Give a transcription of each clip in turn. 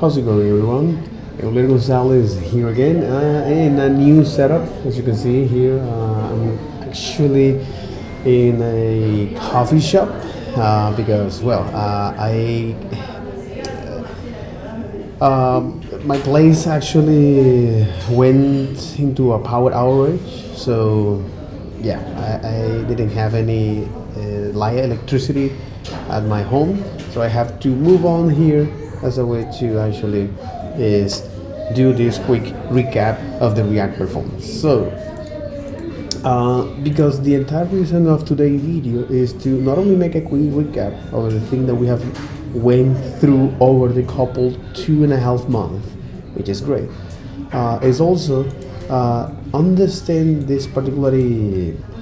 How's it going, everyone? Euler Gonzalez here again in a new setup. As you can see here, I'm actually in a coffee shop because, my place actually went into a power outage. So, yeah, I didn't have any light electricity at my home, so I have to move on here as a way to actually is do this quick recap of the React performance. So, because the entire reason of today's video is to not only make a quick recap of the thing that we have went through over the couple 2.5 months, which is great, is also understand this particular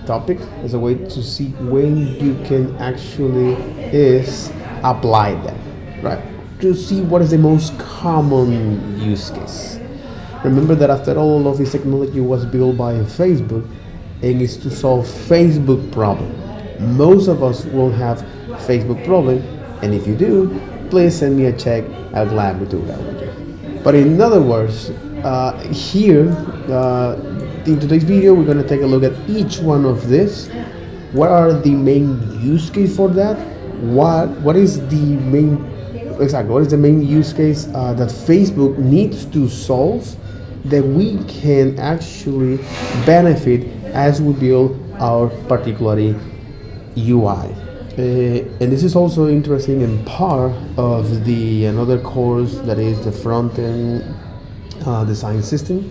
topic as a way to see when you can actually is apply them, right? To see what is the most common use case. Remember that after all of this technology was built by Facebook and is to solve Facebook problem. Most of us won't have Facebook problem, and if you do, please send me a check. I'll gladly do that with you. But in other words, here in today's video, we're going to take a look at each one of this. What are the main use case for that? What is the main What is the main use case that Facebook needs to solve that we can actually benefit as we build our particular UI? And this is also interesting in part of the another course that is the front-end design system,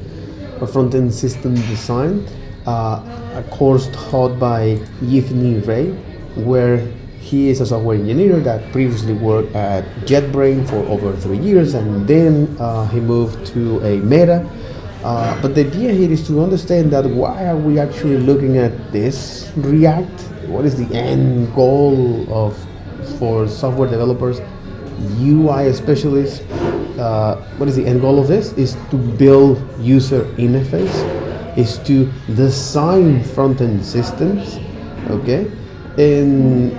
or front-end system design, a course taught by Yifni Ray, where he is a software engineer that previously worked at JetBrains for over 3 years, and then he moved to a Meta. But the idea here is to understand that why are we actually looking at this React? What is the end goal of for software developers, UI specialists? What is the end goal of this? Is to build user interface, is to design front-end systems, okay? And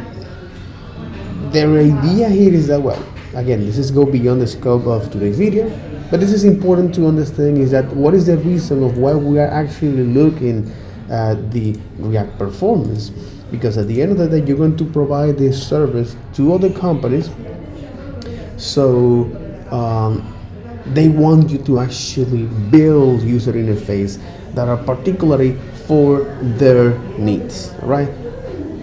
the idea here is that, well, again, this is go beyond the scope of today's video, but this is important to understand is that what is the reason of why we are actually looking at the React performance, because at the end of the day, you're going to provide this service to other companies, so they want you to actually build user interface that are particularly for their needs, right?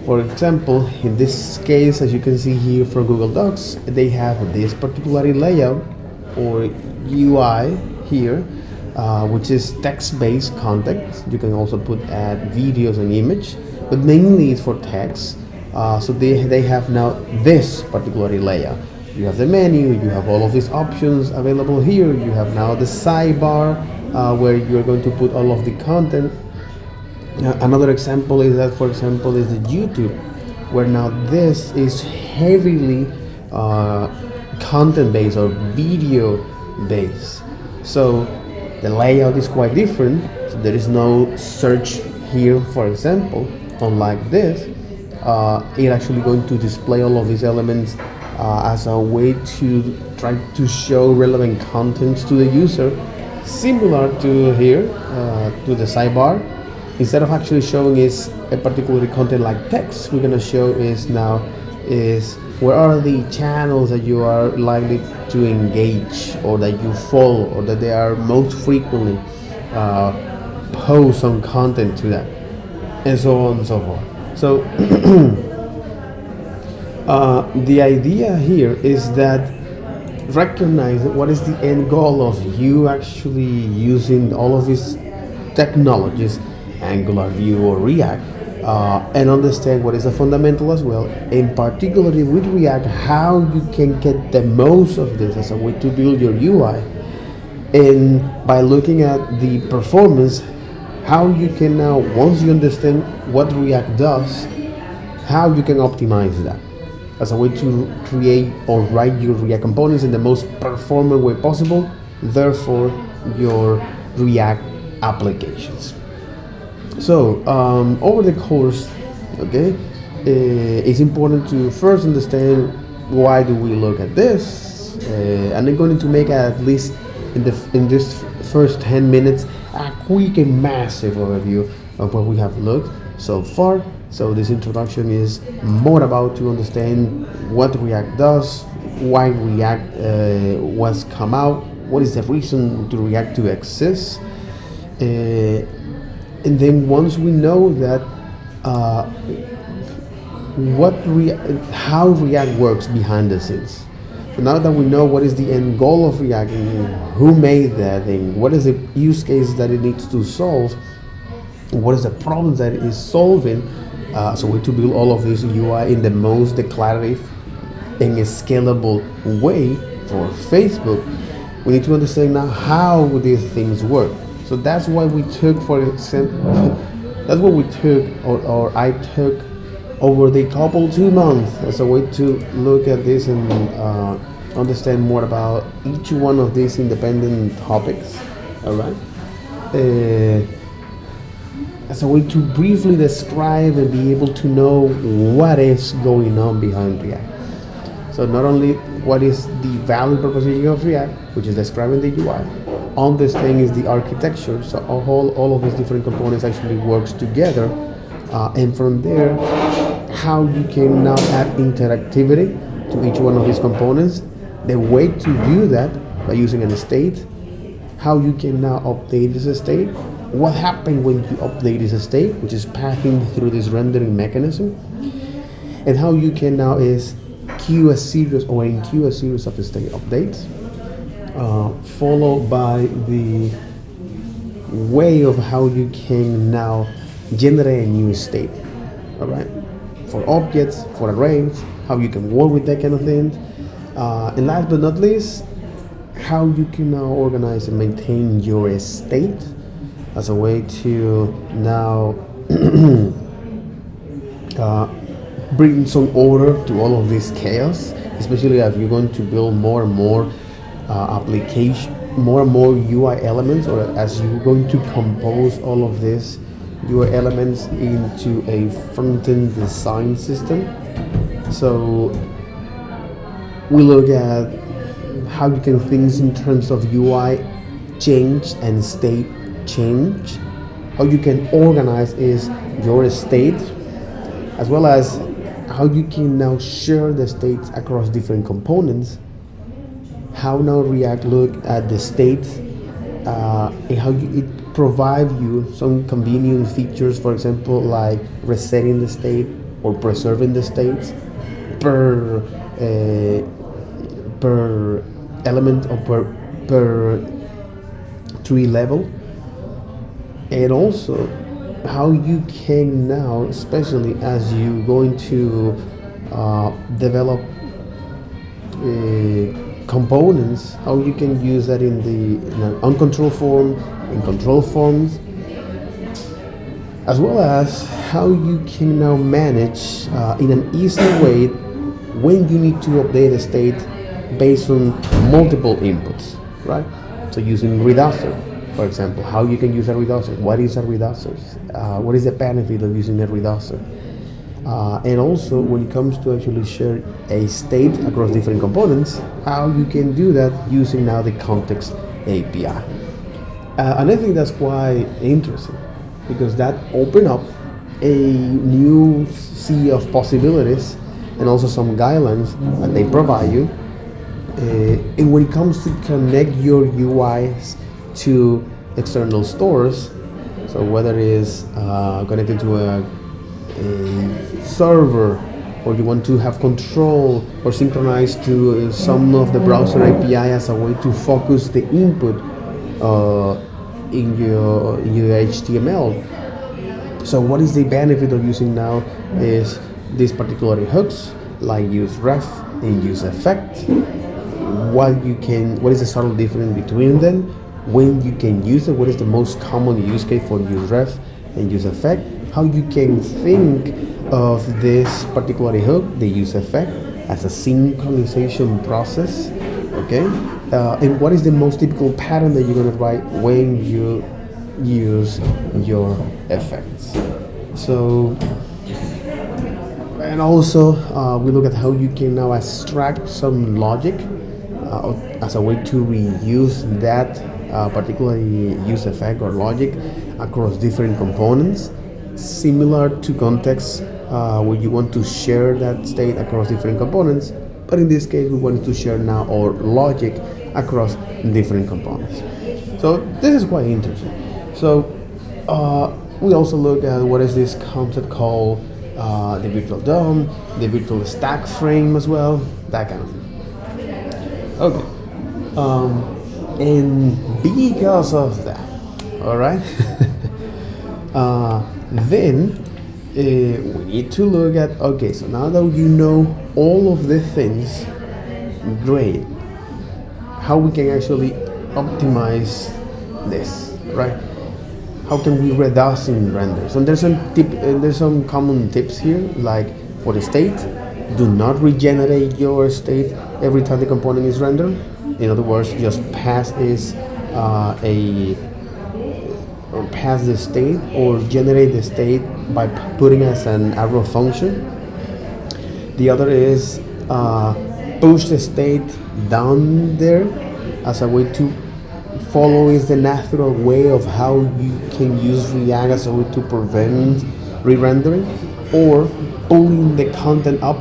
For example, in this case, as you can see here from Google Docs, they have this particular layout or UI here, which is text-based content. You can also add videos and image, but mainly it's for text. So they have now this particular layout. You have the menu, you have all of these options available here. You have now the sidebar where you're going to put all of the content. Another example is that, for example, is the YouTube, where now this is heavily content-based or video-based. So the layout is quite different. So there is no search here, for example. Unlike this, it's actually going to display all of these elements as a way to try to show relevant contents to the user, similar to here, to the sidebar. Instead of actually showing is a particular content like text, we're going to show is where are the channels that you are likely to engage, or that you follow, or that they are most frequently post some content to that, and so on and so forth. So the idea here is that recognize what is the end goal of you actually using all of these technologies, Angular, Vue, or React, and understand what is the fundamental as well, and particularly with React, how you can get the most of this as a way to build your UI, and by looking at the performance, how you can now, once you understand what React does, how you can optimize that as a way to create or write your React components in the most performant way possible, therefore your React applications. So over the course, it's important to first understand why do we look at this, And I'm going to make at least in this first 10 minutes a quick and massive overview of what we have looked so far. So this introduction is more about to understand what React does, why React was come out, what is the reason to React to exist, and then once we know that how React works behind the scenes. So now that we know what is the end goal of React and who made that and what is the use case that it needs to solve, what is the problem that it is solving, so we to build all of this UI in the most declarative and scalable way for Facebook, we need to understand now how these things work. So that's why we took, for example, that's what we took, or I took over the couple 2 months as a way to look at this and understand more about each one of these independent topics. All right. As a way to briefly describe and be able to know what is going on behind React. So not only what is the value proposition of React, which is describing the UI, understanding is the architecture. So all of these different components actually works together, and from there, how you can now add interactivity to each one of these components. The way to do that by using an state, how you can now update this state, what happened when you update this state, which is passing through this rendering mechanism, and how you can now is enqueue a series of state updates, followed by the way of how you can now generate a new state. All right, for objects, for arrays, how you can work with that kind of thing, and last but not least, how you can now organize and maintain your state as a way to now bring some order to all of this chaos, especially as you're going to build more and more application, more and more UI elements, or as you're going to compose all of this UI elements into a front-end design system. So we look at how you can things in terms of UI change and state change, how you can organize is your state, as well as how you can now share the states across different components, how now React look at the state, and how it provide you some convenient features, for example, like resetting the state or preserving the states per element or per tree level, and also how you can now, especially as you going to develop components, how you can use that in the uncontrolled form, in control forms, as well as how you can now manage in an easy way when you need to update a state based on multiple inputs, right? So using reducer, for example, how you can use a reducer, what is a reducer, what is the benefit of using a reducer, and also when it comes to actually share a state across different components, how you can do that using now the context API. And I think that's quite interesting because that open up a new sea of possibilities and also some guidelines that they provide you. And when it comes to connect your UIs to external stores, so whether it is connected to a server, or you want to have control or synchronize to some of the browser API as a way to focus the input in your HTML. So what is the benefit of using now is these particular hooks like use ref and use effect. What is the subtle difference between them? When you can use it, what is the most common use case for use ref and use effect? How you can think of this particular hook, the use effect, as a synchronization process, okay? And what is the most typical pattern that you're gonna write when you use your effects? So, and also we look at how you can now extract some logic as a way to reuse that particularly use effect or logic across different components, similar to context where you want to share that state across different components. But in this case, we want to share now our logic across different components. So this is quite interesting. So we also look at what is this concept called the virtual DOM, the virtual stack frame as well, that kind of thing. Okay. And because of that, all right, then we need to look at, okay, so now that you know all of the things, great, how we can actually optimize this, right? How can we reduce in renders? And there's some common tips here, like for the state, do not regenerate your state every time the component is rendered. In other words, just pass pass the state or generate the state by putting as an arrow function. The other is push the state down there as a way to follow is the natural way of how you can use React as a way to prevent re-rendering, or pulling the content up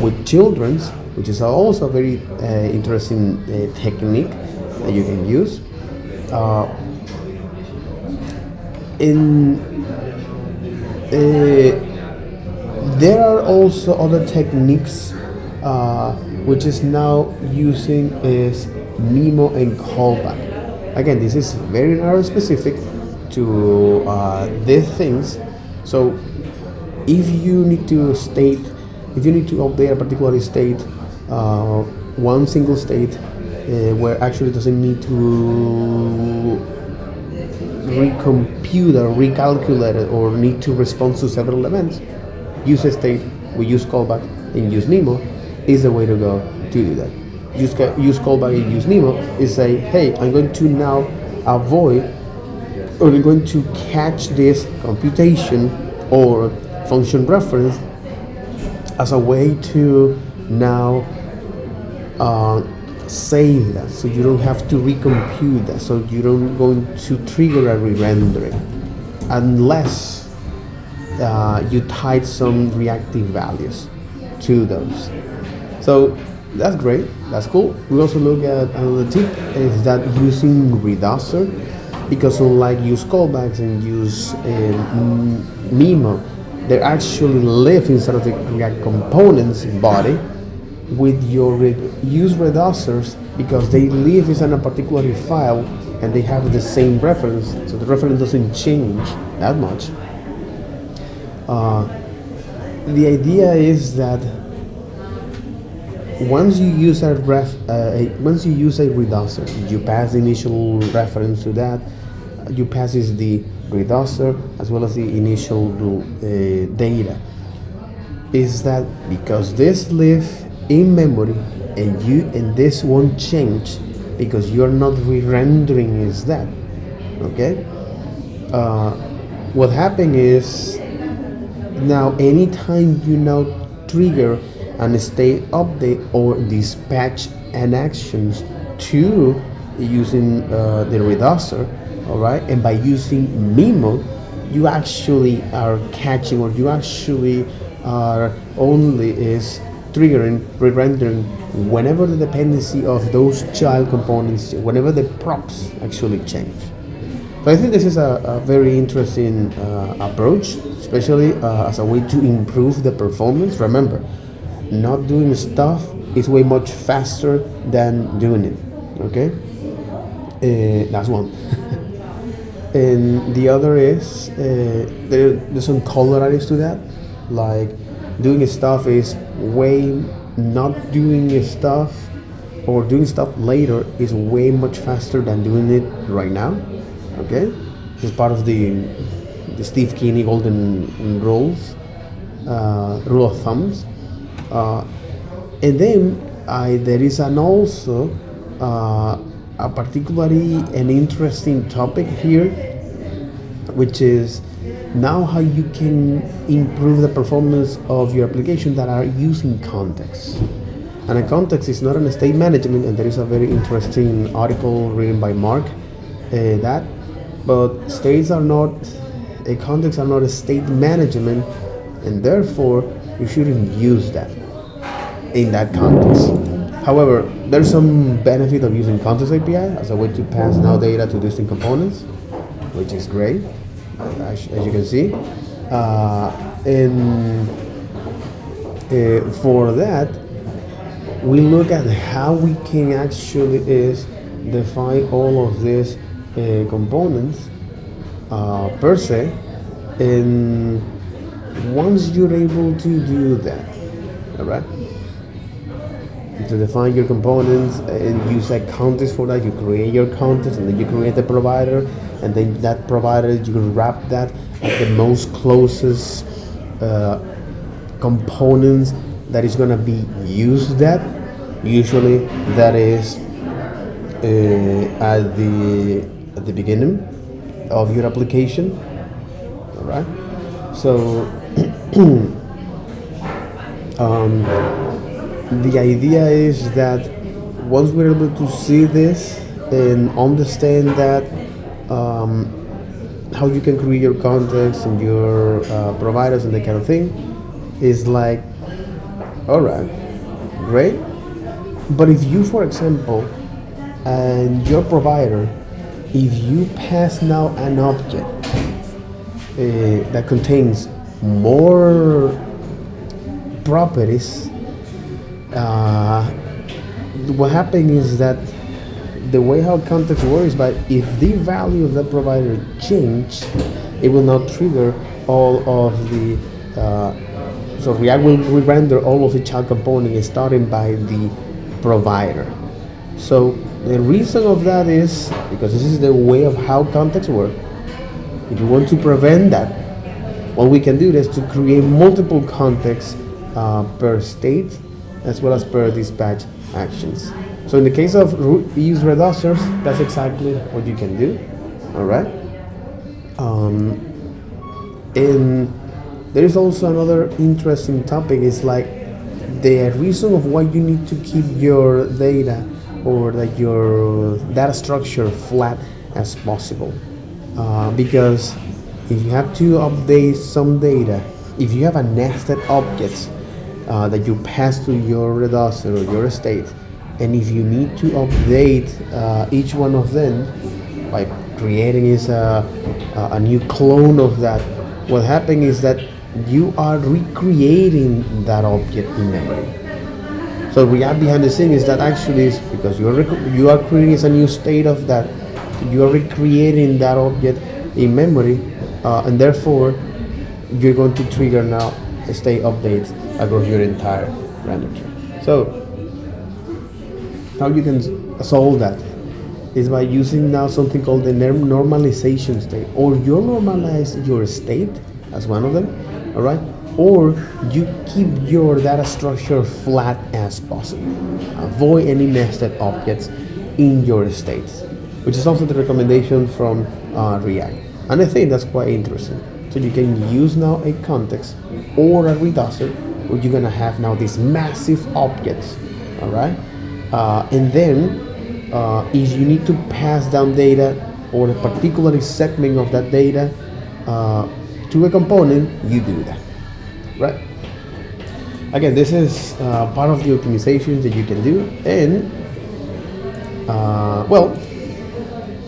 with children's, which is also a very interesting technique that you can use. There are also other techniques which is now using is Memo and callback. Again, this is very narrow specific to these things. So if you need to update a particular state, one single state where actually doesn't need to recompute or recalculate it or need to respond to several events, use a state, we use callback and use Memo is the way to go to do that. Use callback and use Memo is say, hey, I'm going to now avoid, or I'm going to catch this computation or function reference as a way to now save that, so you don't have to recompute that, so you don't going to trigger a re-rendering unless you tied some reactive values to those. So that's great, that's cool. We also look at another tip is that using reducer, because unlike use callbacks and use Memo, they actually live inside of the React components body. With your use reducers, because they live inside a particular file and they have the same reference, so the reference doesn't change that much. The idea is that once you use a reducer, you pass the initial reference to that, you passes the reducer as well as the initial data. Is that because this live in memory and this won't change because you're not re-rendering is that, okay? What happened is now anytime you now trigger an state update or dispatch an actions to using the reducer, all right, and by using Memo, you actually are catching, or you actually are only is triggering, re-rendering whenever the dependency of those child components, whenever the props actually change. So I think this is a very interesting approach, especially as a way to improve the performance. Remember, not doing stuff is way much faster than doing it, okay? That's one. And the other is, there's some corollaries to that, like doing stuff is not doing stuff or doing stuff later is way much faster than doing it right now, okay? This is part of the Steve Keeney golden rules, rule of thumbs. And then there is also a particularly an interesting topic here, which is now how you can improve the performance of your application that are using context. And a context is not an state management, and there is a very interesting article written by Mark that, but states are not, a context are not a state management, and therefore you shouldn't use that in that context. However, there's some benefit of using context API as a way to pass now data to distinct components, which is great, as you can see. And for that, we look at how we can actually is define all of these components per se, and once you're able to do that, all right, to define your components and use a context for that, you create your context and then you create the provider, and then that provider you wrap that at the most closest components that is going to be used. That usually that is at the beginning of your application, all right. So the idea is that once we're able to see this and understand that how you can create your context and your providers and that kind of thing, is like, all right, great. But if you, for example, and your provider, if you pass now an object that contains more properties, what happens is that the way how context works, but if the value of that provider change, it will not trigger all of the so React will re-render all of the child components starting by the provider. So the reason of that is because this is the way of how context works. If you want to prevent that, what we can do is to create multiple contexts per state as well as per dispatch actions. So in the case of use reducers, that's exactly what you can do. All right. And there is also another interesting topic. Is like the reason of why you need to keep your data or like your data structure flat as possible. Because if you have to update some data, if you have a nested objects that you pass to your reducer or your state, and if you need to update each one of them by creating is a new clone of that, what happens is that you are recreating that object in memory. So React behind the scene is that actually is because you are creating a new state of that, you are recreating that object in memory, and therefore you're going to trigger now a state updates across your entire render tree. So how you can solve that is by using now something called the normalization state, or you normalize your state as one of them, all right, or you keep your data structure flat as possible. Avoid any nested objects in your states, which is also the recommendation from React, and I think that's quite interesting. So you can use now a context or a reducer where you're gonna have now these massive objects, all right, and then if you need to pass down data or a particular segment of that data to a component, you do that, right? Again, this is part of the optimizations that you can do, and well,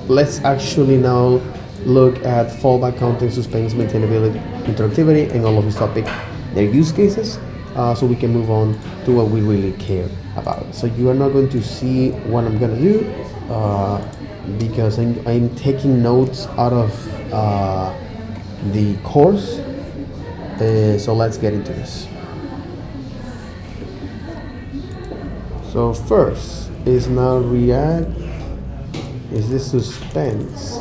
let's actually now look at fallback context, suspense, maintainability, interactivity, and all of these topics, their use cases, so we can move on to what we really care about. So you are not going to see what I'm gonna do because I'm taking notes out of the course. So let's get into this. So first is now React, is this suspense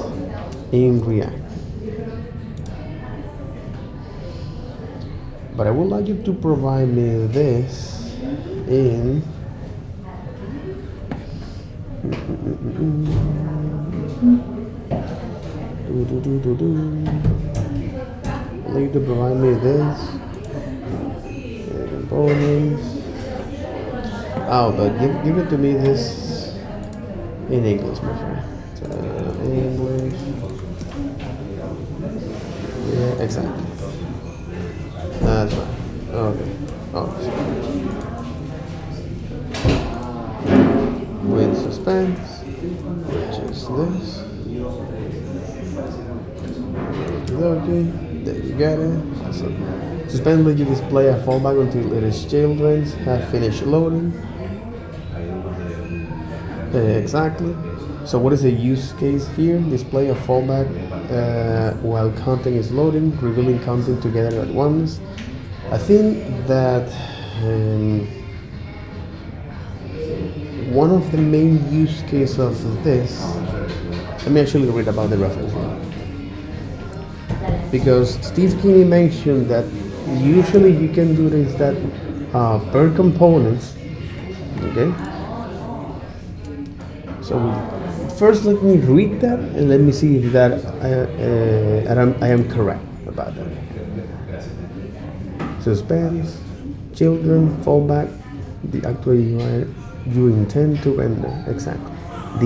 in React. But I would like you to provide me this in I'd like you to provide me this components. Oh, but give it to me this in English, my friend. So, English. Yeah, exactly. That's right. Okay. Oh, with suspense, which is this. Okay, there you got it. Awesome. Suspense lets you display a fallback until its children have finished loading. Exactly. So what is the use case here? Display a fallback while content is loading, revealing content together at once. I think that one of the main use cases of this, let me actually read about the reference here. Because Steve Kinney mentioned that usually you can do this that per components, okay? So first let me read that and let me see if that I am correct about that. Suspense, children, fallback, the actual UI you intend to render, exactly.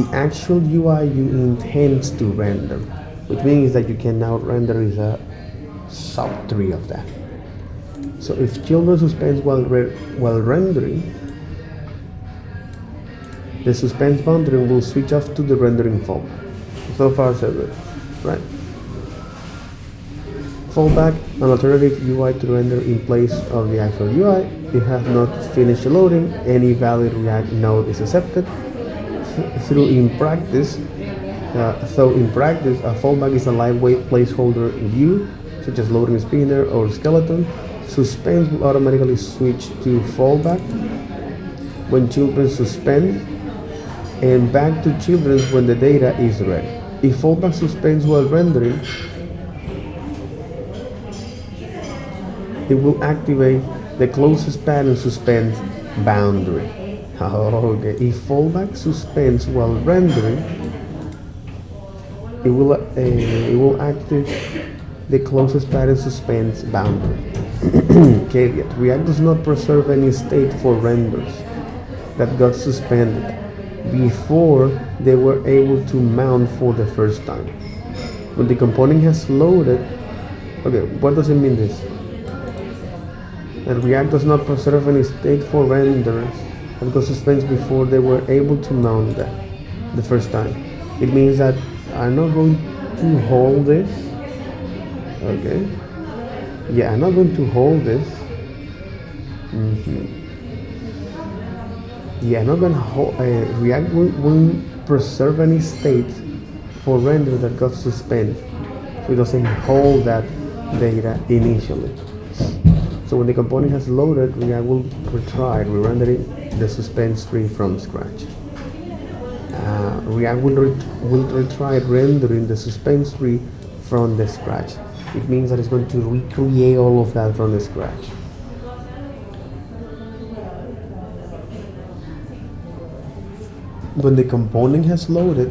The actual UI you intend to render, which means that you can now render is a sub-tree of that. So if children suspense while rendering, the suspense boundary will switch off to the rendering fallback. So far so good, right? Fallback, an alternative UI to render in place of the actual UI. If have not finished loading, any valid React node is accepted. Though in practice, a fallback is a lightweight placeholder view, such as loading spinner or skeleton. Suspense will automatically switch to fallback when children suspend, and back to children when the data is ready. If fallback suspends while rendering, it will activate the closest pattern suspense boundary. Okay. If fallback suspends while rendering, it will activate the closest pattern suspense boundary. Caveat: React does not preserve any state for renders that got suspended before they were able to mount for the first time. When the component has loaded, okay, what does it mean this? That React does not preserve any state for renders that got suspended before they were able to mount that the first time. It means that I'm not going to hold this. Okay. Yeah, I'm not going to hold this. Yeah, I'm not going to hold. React won't preserve any state for render that got suspended. So it doesn't hold that data initially. So when the component has loaded, React will retry re-rendering the suspense tree from scratch. React will retry rendering the suspense tree from the scratch. It means that it's going to recreate all of that from the scratch. When the component has loaded,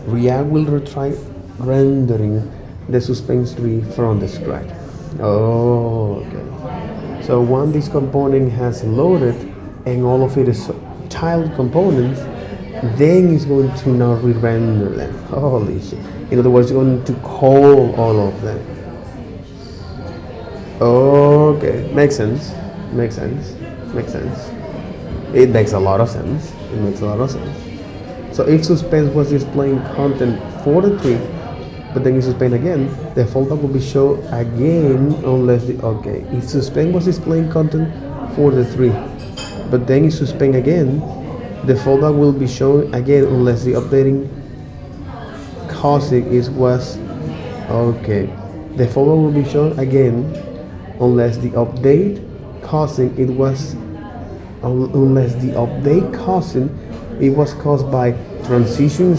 React will retry rendering the suspense tree from the scratch. Oh, okay. So once this component has loaded and all of it is child components, then it's going to now re-render them. Holy shit. In other words, it's going to call all of them. Okay, makes sense. Makes sense. Makes sense. It makes a lot of sense. It makes a lot of sense. So if suspense was displaying content for the tree, but then you suspend again, the fallback will be shown again unless the, okay, if suspense was displaying content for the tree, but then you suspend again, the fallback will be shown again unless the updating causing is was, okay, the fallback will be shown again unless the update causing it was, unless the update causing it was caused by transition,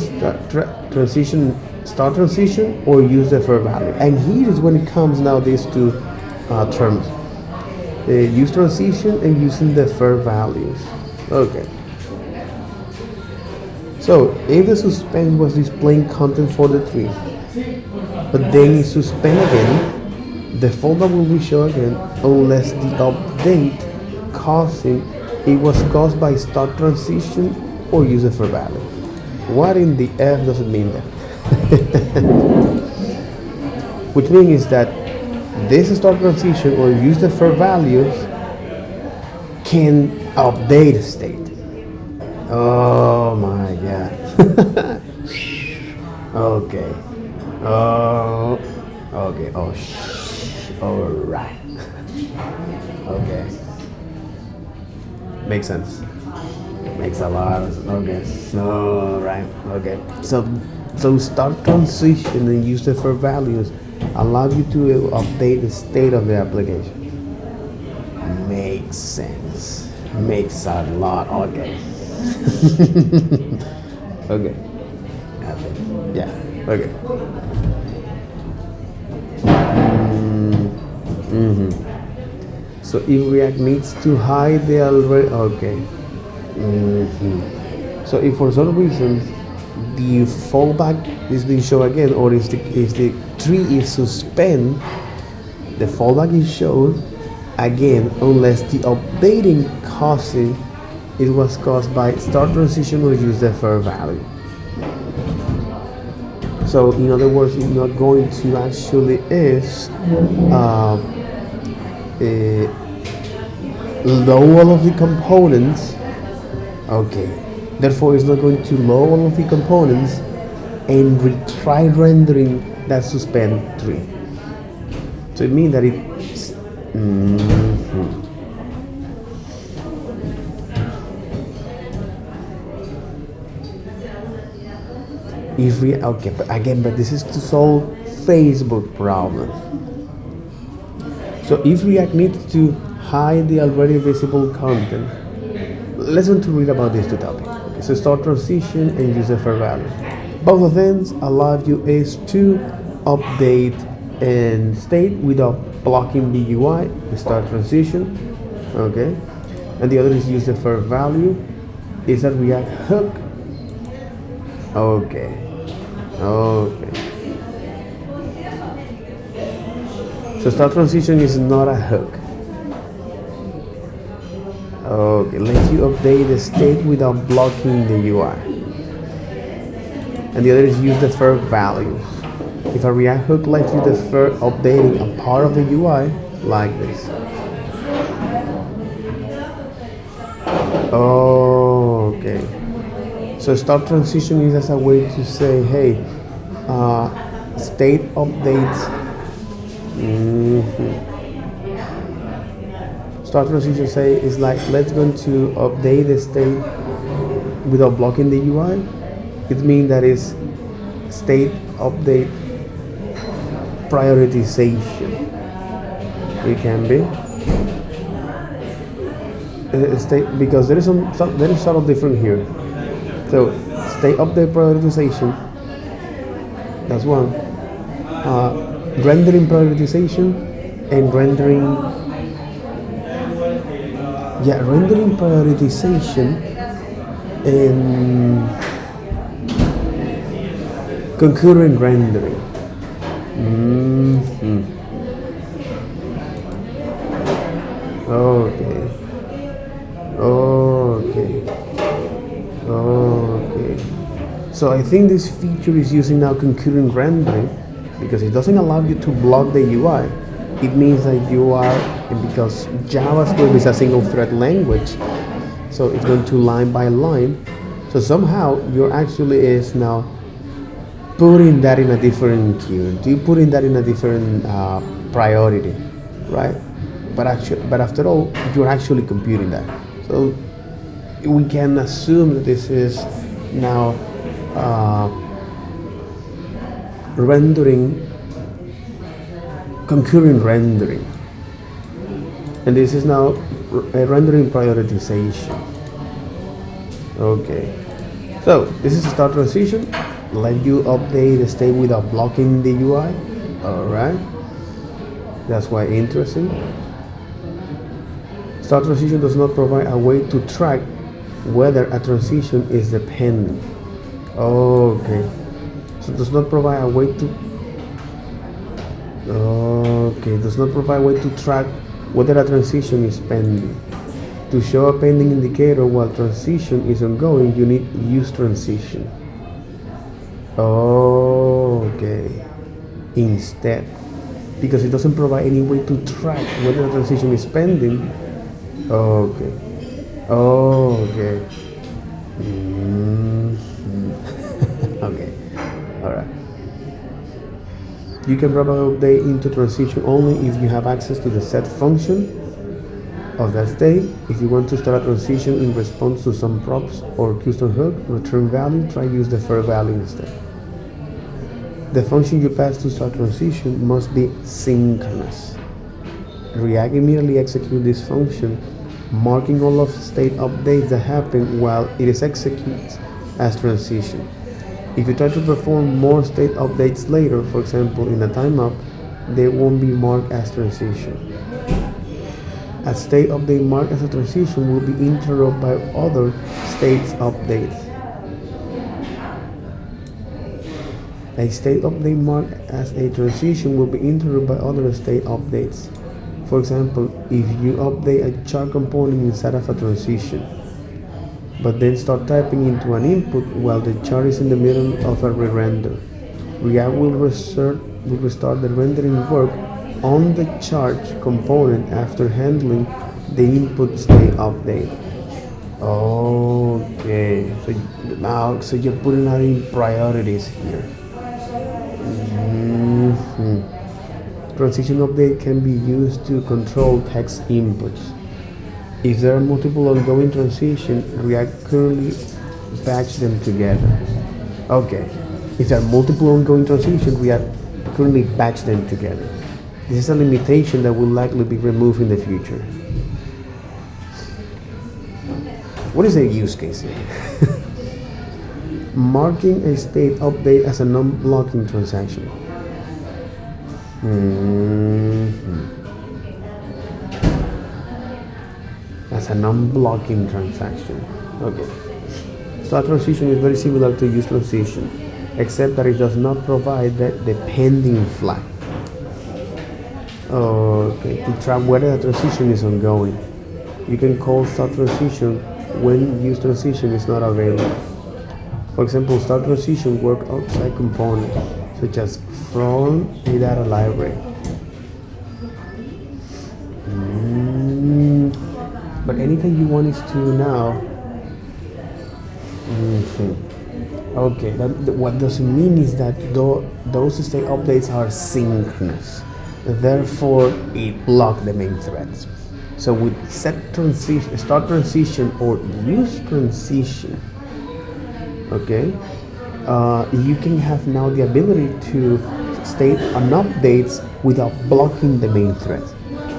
start transition or use defer value. And here is when it comes now these two terms, use transition and using defer values. Okay. So if the suspend was displaying content for the tree, but then it suspend again, the fallback will be shown again unless the update causing it was caused by start transition or use deferred value. What in the F does it mean then? Which means is that this start transition or use deferred values can update state. Oh my god. Okay. Oh. Okay. Oh. All right. Okay. Makes sense. Makes a lot of sense. Okay. All right. Okay. So start transition and use deferred values allow you to update the state of the application. Makes sense. Makes a lot. Okay. Okay. Yeah. Okay. So if React needs to hide the already, okay. So if for some reason the fallback is being shown again, or if the tree is suspend, the fallback is shown again unless the updating causing it was caused by start transition or use deferred value. So in other words, it's not going to actually is load all of the components. Okay, therefore it's not going to load all of the components and try rendering that suspend tree. So it means that it's if we okay, but this is to solve Facebook problem. So if React needs to hide the already visible content, let's want to read about these two topics. Okay, so start transition and use deferred value. Both of them allow you is to update and state without blocking the UI, the start transition. Okay, and the other is use deferred value. Is a React hook. Okay. So start transition is not a hook. Okay, lets you update the state without blocking the UI. And the other is use deferred values. If a React hook lets you defer updating a part of the UI, like this. Okay. So start transition is as a way to say, hey, state updates. Start transition say is like, let's go to update the state without blocking the UI. It means that is state update prioritization. It can be. State, because there is subtle difference here. So state update prioritization, that's one. Rendering prioritization and rendering prioritization and concurrent rendering. Okay. So I think this feature is using now concurrent rendering because it doesn't allow you to block the UI. It means that you are, because JavaScript is a single thread language, so it's going to line by line. So somehow you're actually is now putting that in a different queue. You're putting that in a different priority, right? But after all, you're actually computing that. So we can assume that this is now rendering, concurrent rendering, and this is now a rendering prioritization. Okay, so this is a start transition. Let you update the state without blocking the UI. All right, that's why interesting. Start transition does not provide a way to track whether a transition is dependent. Okay, so it does not provide a way to. Okay, does not provide a way to track whether a transition is pending. To show a pending indicator while transition is ongoing, you need use transition. Okay. Instead, because it doesn't provide any way to track whether the transition is pending. Okay. Okay. Okay. All right. You can probably update into transition only if you have access to the set function of that state. If you want to start a transition in response to some props or custom hook, return value, try use the defer value instead. The function you pass to start transition must be synchronous. React immediately executes this function, marking all of the state updates that happen while it is executed as transition. If you try to perform more state updates later, for example in a timeout, they won't be marked as transition. A state update marked as a transition will be interrupted by other states updates. A state update marked as a transition will be interrupted by other state updates. For example, if you update a chart component inside of a transition, but then start typing into an input while the chart is in the middle of a re-render, React will restart the rendering work on the chart component after handling the input state update. Okay, so you're putting out in priorities here. Transition update can be used to control text inputs. If there are multiple ongoing transitions, React currently batch them together. Okay, if there are multiple ongoing transitions, React currently batch them together. This is a limitation that will likely be removed in the future. What is a use case here? Marking a state update as a non-blocking transaction. As a non-blocking transaction. Okay. Start transition is very similar to use transition, except that it does not provide the pending flag. Okay, to track whether the transition is ongoing. You can call start transition when use transition is not available. For example, start transition work outside components, such as from a data library. But anything you want is to now. Okay, what does it mean is that those state updates are synchronous. Therefore, it blocks the main threads. So with set transition, start transition, or use transition, okay, you can have now the ability to state an updates without blocking the main thread.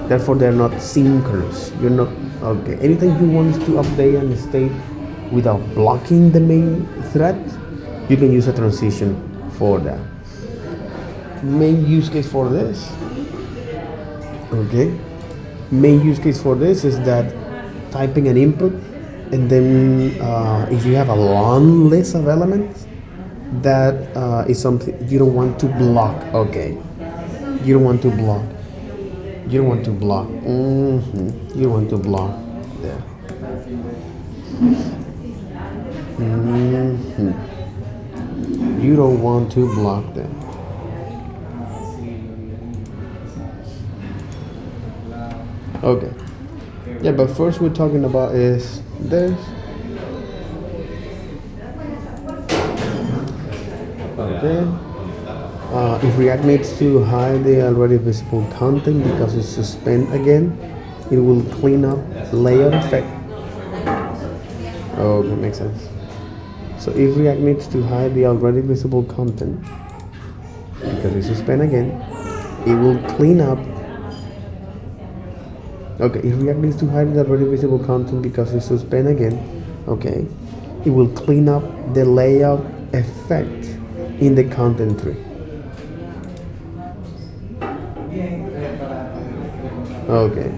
Therefore, they're not synchronous. You're not okay. Anything you want to update and state without blocking the main thread, you can use a transition for that. Main use case for this, okay. Main use case for this is that typing an input, and then if you have a long list of elements, that is something you don't want to block. Okay, you don't want to block. You don't want to block. You don't want to block there. You don't want to block them. Okay. Yeah, but first we're talking about is this. Okay. If React needs to hide the already visible content because it's suspend again, it will clean up layout effect. Oh, that makes sense. So if React needs to hide the already visible content because it's suspend again, it will clean up. Okay, if React needs to hide the already visible content because it's suspend again, okay, it will clean up the layout effect in the content tree. Okay.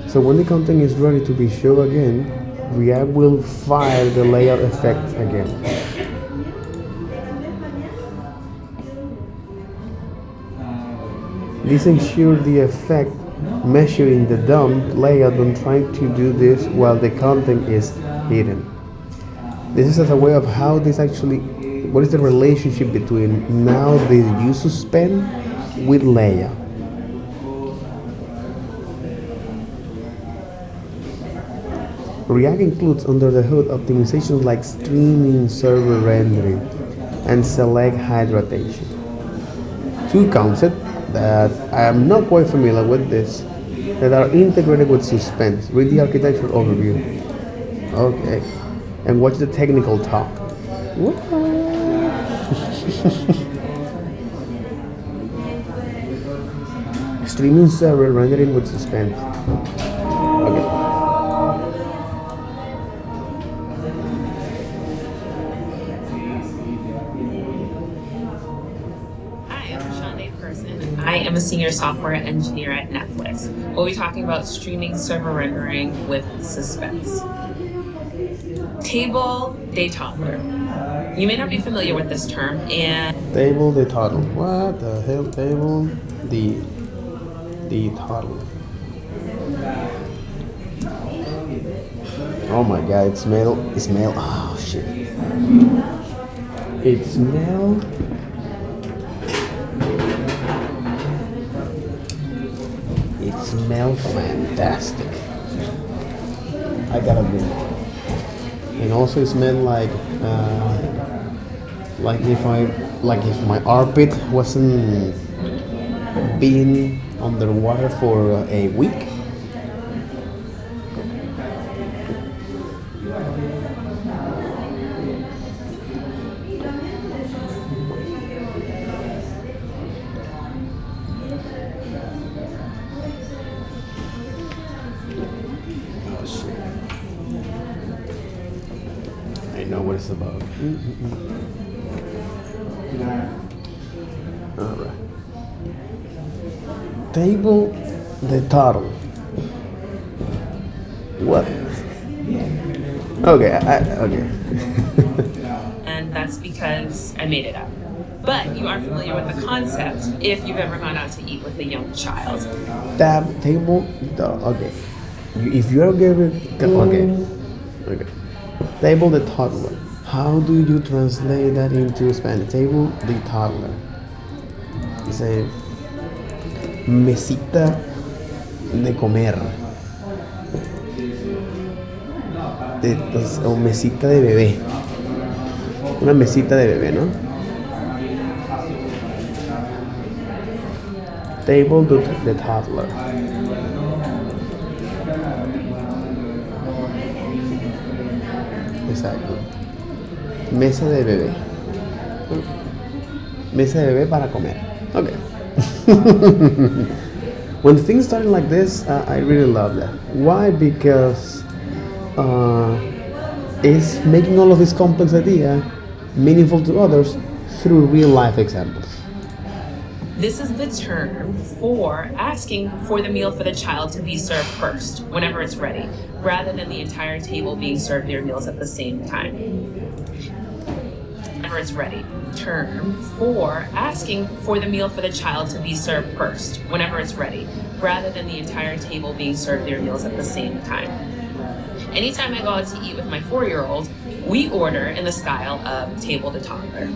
So when the content is ready to be shown again, React will fire the layout effect again. This ensures the effect measuring the DOM layout when trying to do this while the content is hidden. This is as a way of how this actually, what is the relationship between now the use suspend with layout. React includes under the hood optimizations like streaming server rendering and select height rotation. Two concepts that I am not quite familiar with this that are integrated with Suspense. Read the architecture overview. Okay. And watch the technical talk. Streaming server rendering with Suspense. Okay. I am a senior software engineer at Netflix. We'll be talking about streaming server rendering with Suspense. Table de toddler. You may not be familiar with this term, and Table de toddler. What the hell? Table de toddler. Oh my god! It smell. Oh shit! It smell. It smells fantastic. I gotta admit. And also it smelled like if my armpit wasn't being underwater for a week. Oh shit. I know what it's about. Alright. Table the toddle. What? Okay, okay. and that's because I made it up. But you are familiar with the concept if you've ever gone out to eat with a young child. Table the okay. If you're giving okay. Table the toddler. How do you translate that into Spanish? Table the toddler. Dice mesita de comer. O mesita de bebé. Una mesita de bebé, ¿no? Table the toddler. Exacto. Mesa de bebé. Mesa de bebé para comer. Okay. When things started like this, I really love that. Why? Because it's making all of this complex idea meaningful to others through real life examples. This is the term for asking for the meal for the child to be served first, whenever it's ready, rather than the entire table being served their meals at the same time. Whenever it's ready. Term for asking for the meal for the child to be served first, whenever it's ready, rather than the entire table being served their meals at the same time. Anytime I go out to eat with my 4-year-old, we order in the style of table to toddler.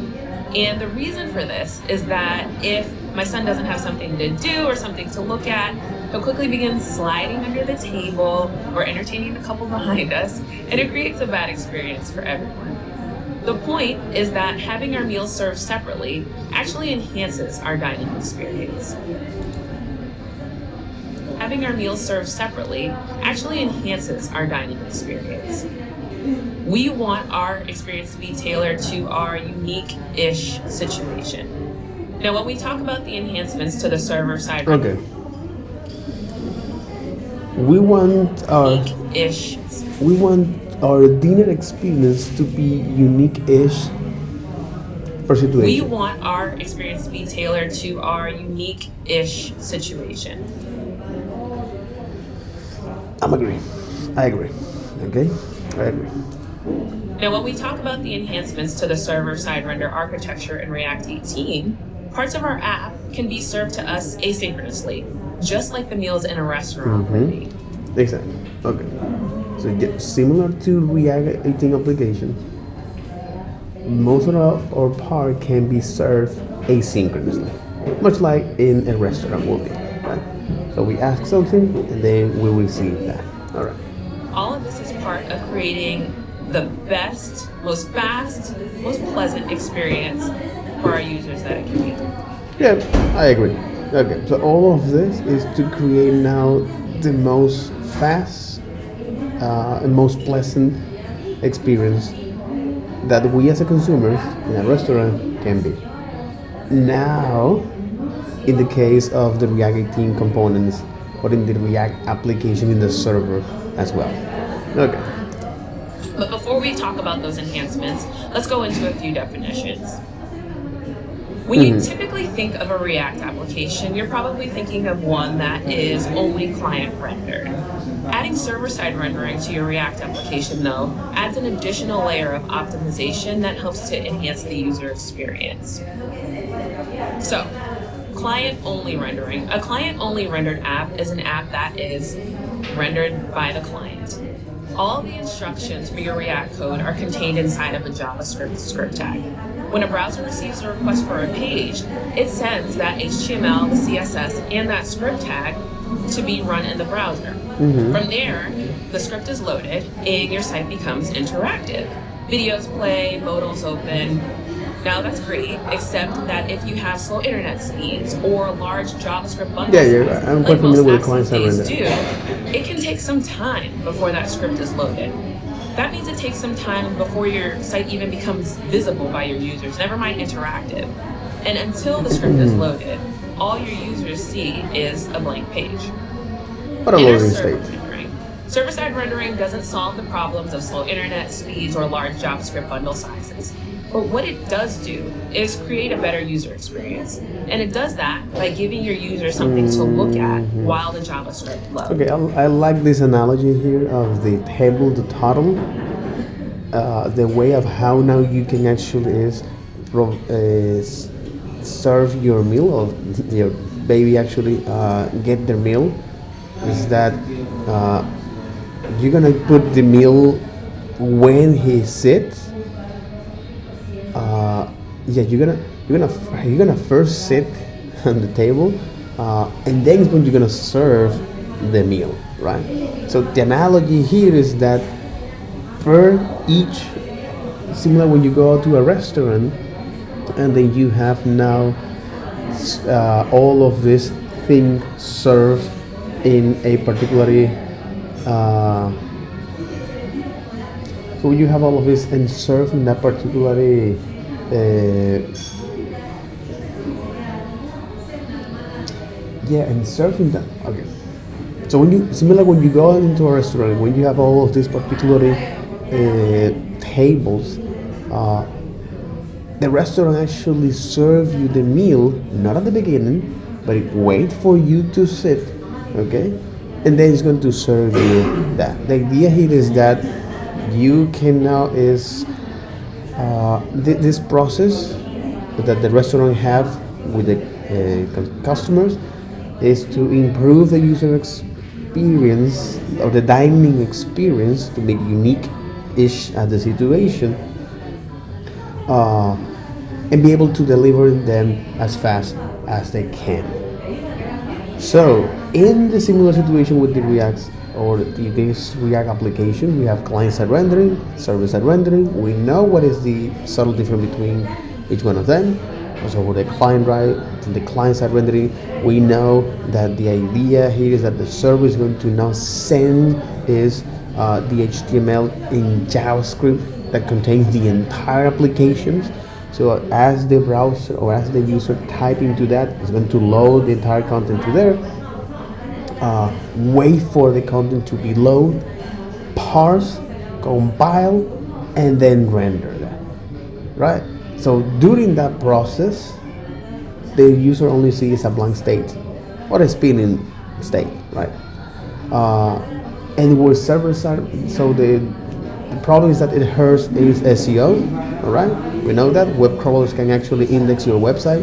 And the reason for this is that if my son doesn't have something to do or something to look at, he'll quickly begin sliding under the table or entertaining the couple behind us, and it creates a bad experience for everyone. The point is that having our meals served separately actually enhances our dining experience. Having our meals served separately actually enhances our dining experience. We want our experience to be tailored to our unique-ish situation. Now, when we talk about the enhancements to the server side, okay, we want our dinner experience to be unique-ish per We situation. want our experience to be tailored to our unique-ish situation. I agree. Okay, I agree. Now, when we talk about the enhancements to the server-side render architecture in React 18, parts of our app can be served to us asynchronously, just like the meals in a restaurant would be. Exactly. Okay. So similar to React 18 application, most of our part can be served asynchronously, much like in a restaurant would be, right? So we ask something and then we receive that. All right. All of this is part of creating the best, most fast, most pleasant experience for our users that it can be. Yeah, I agree. Okay, so all of this is to create now the most fast and most pleasant experience that we as a consumers in a restaurant can be. Now, in the case of the React 18 components or in the React application in the server as well. Okay. But before we talk about those enhancements, let's go into a few definitions. When you typically think of a React application, you're probably thinking of one that is only client rendered. Adding server-side rendering to your React application, though, adds an additional layer of optimization that helps to enhance the user experience. So, client-only rendering. A client-only rendered app is an app that is rendered by the client. All the instructions for your React code are contained inside of a JavaScript script tag. When a browser receives a request for a page, it sends that HTML, the CSS, and that script tag to be run in the browser. From there, the script is loaded and your site becomes interactive. Videos play, modals open. Now that's great, except that if you have slow internet speeds or large JavaScript bundle Yeah, size, I'm quite like familiar most with the apps client these side days render. do, it can take some time before that script is loaded. That means it takes some time before your site even becomes visible by your users, never mind interactive. And until the script is loaded, all your users see is a blank page. What a In our loading server state. rendering, server-side rendering doesn't solve the problems of slow internet speeds or large JavaScript bundle sizes. But what it does do is create a better user experience. And it does that by giving your user something to look at while the JavaScript loads. Okay, I like this analogy here of the table, the total, the way of how now you can actually is serve your meal or your baby actually get their meal is that uh, you're gonna put the meal when he sits. Yeah, you're gonna first sit on the table, and then is when you're gonna serve the meal, right? So the analogy here is that per each, similar when you go to a restaurant, and then you have now all of this thing served in a particularly. So you have all of this and served in that particularly. Yeah, and serving that. Okay. So when you similar when you go into a restaurant, when you have all of these particular tables, uh, the restaurant actually serve you the meal not at the beginning, but it wait for you to sit, okay, and then it's going to serve you that. The idea here is that you can now is this process that the restaurant have with the customers is to improve the user experience or the dining experience to make unique-ish at the situation and be able to deliver them as fast as they can. So, in the similar situation with the React or this React application, we have client-side rendering, server-side rendering. We know what is the subtle difference between each one of them. So, for the client-side rendering, we know that the idea here is that the server is going to now send is the HTML in JavaScript that contains the entire applications. So as the browser or as the user type into that, it's going to load the entire content to there, wait for the content to be loaded, parse, compile, and then render that, right? So during that process, the user only sees a blank state or a spinning state, right? Uh, and with server side, so the problem is that it hurts is SEO, all right? We know that web crawlers can actually index your website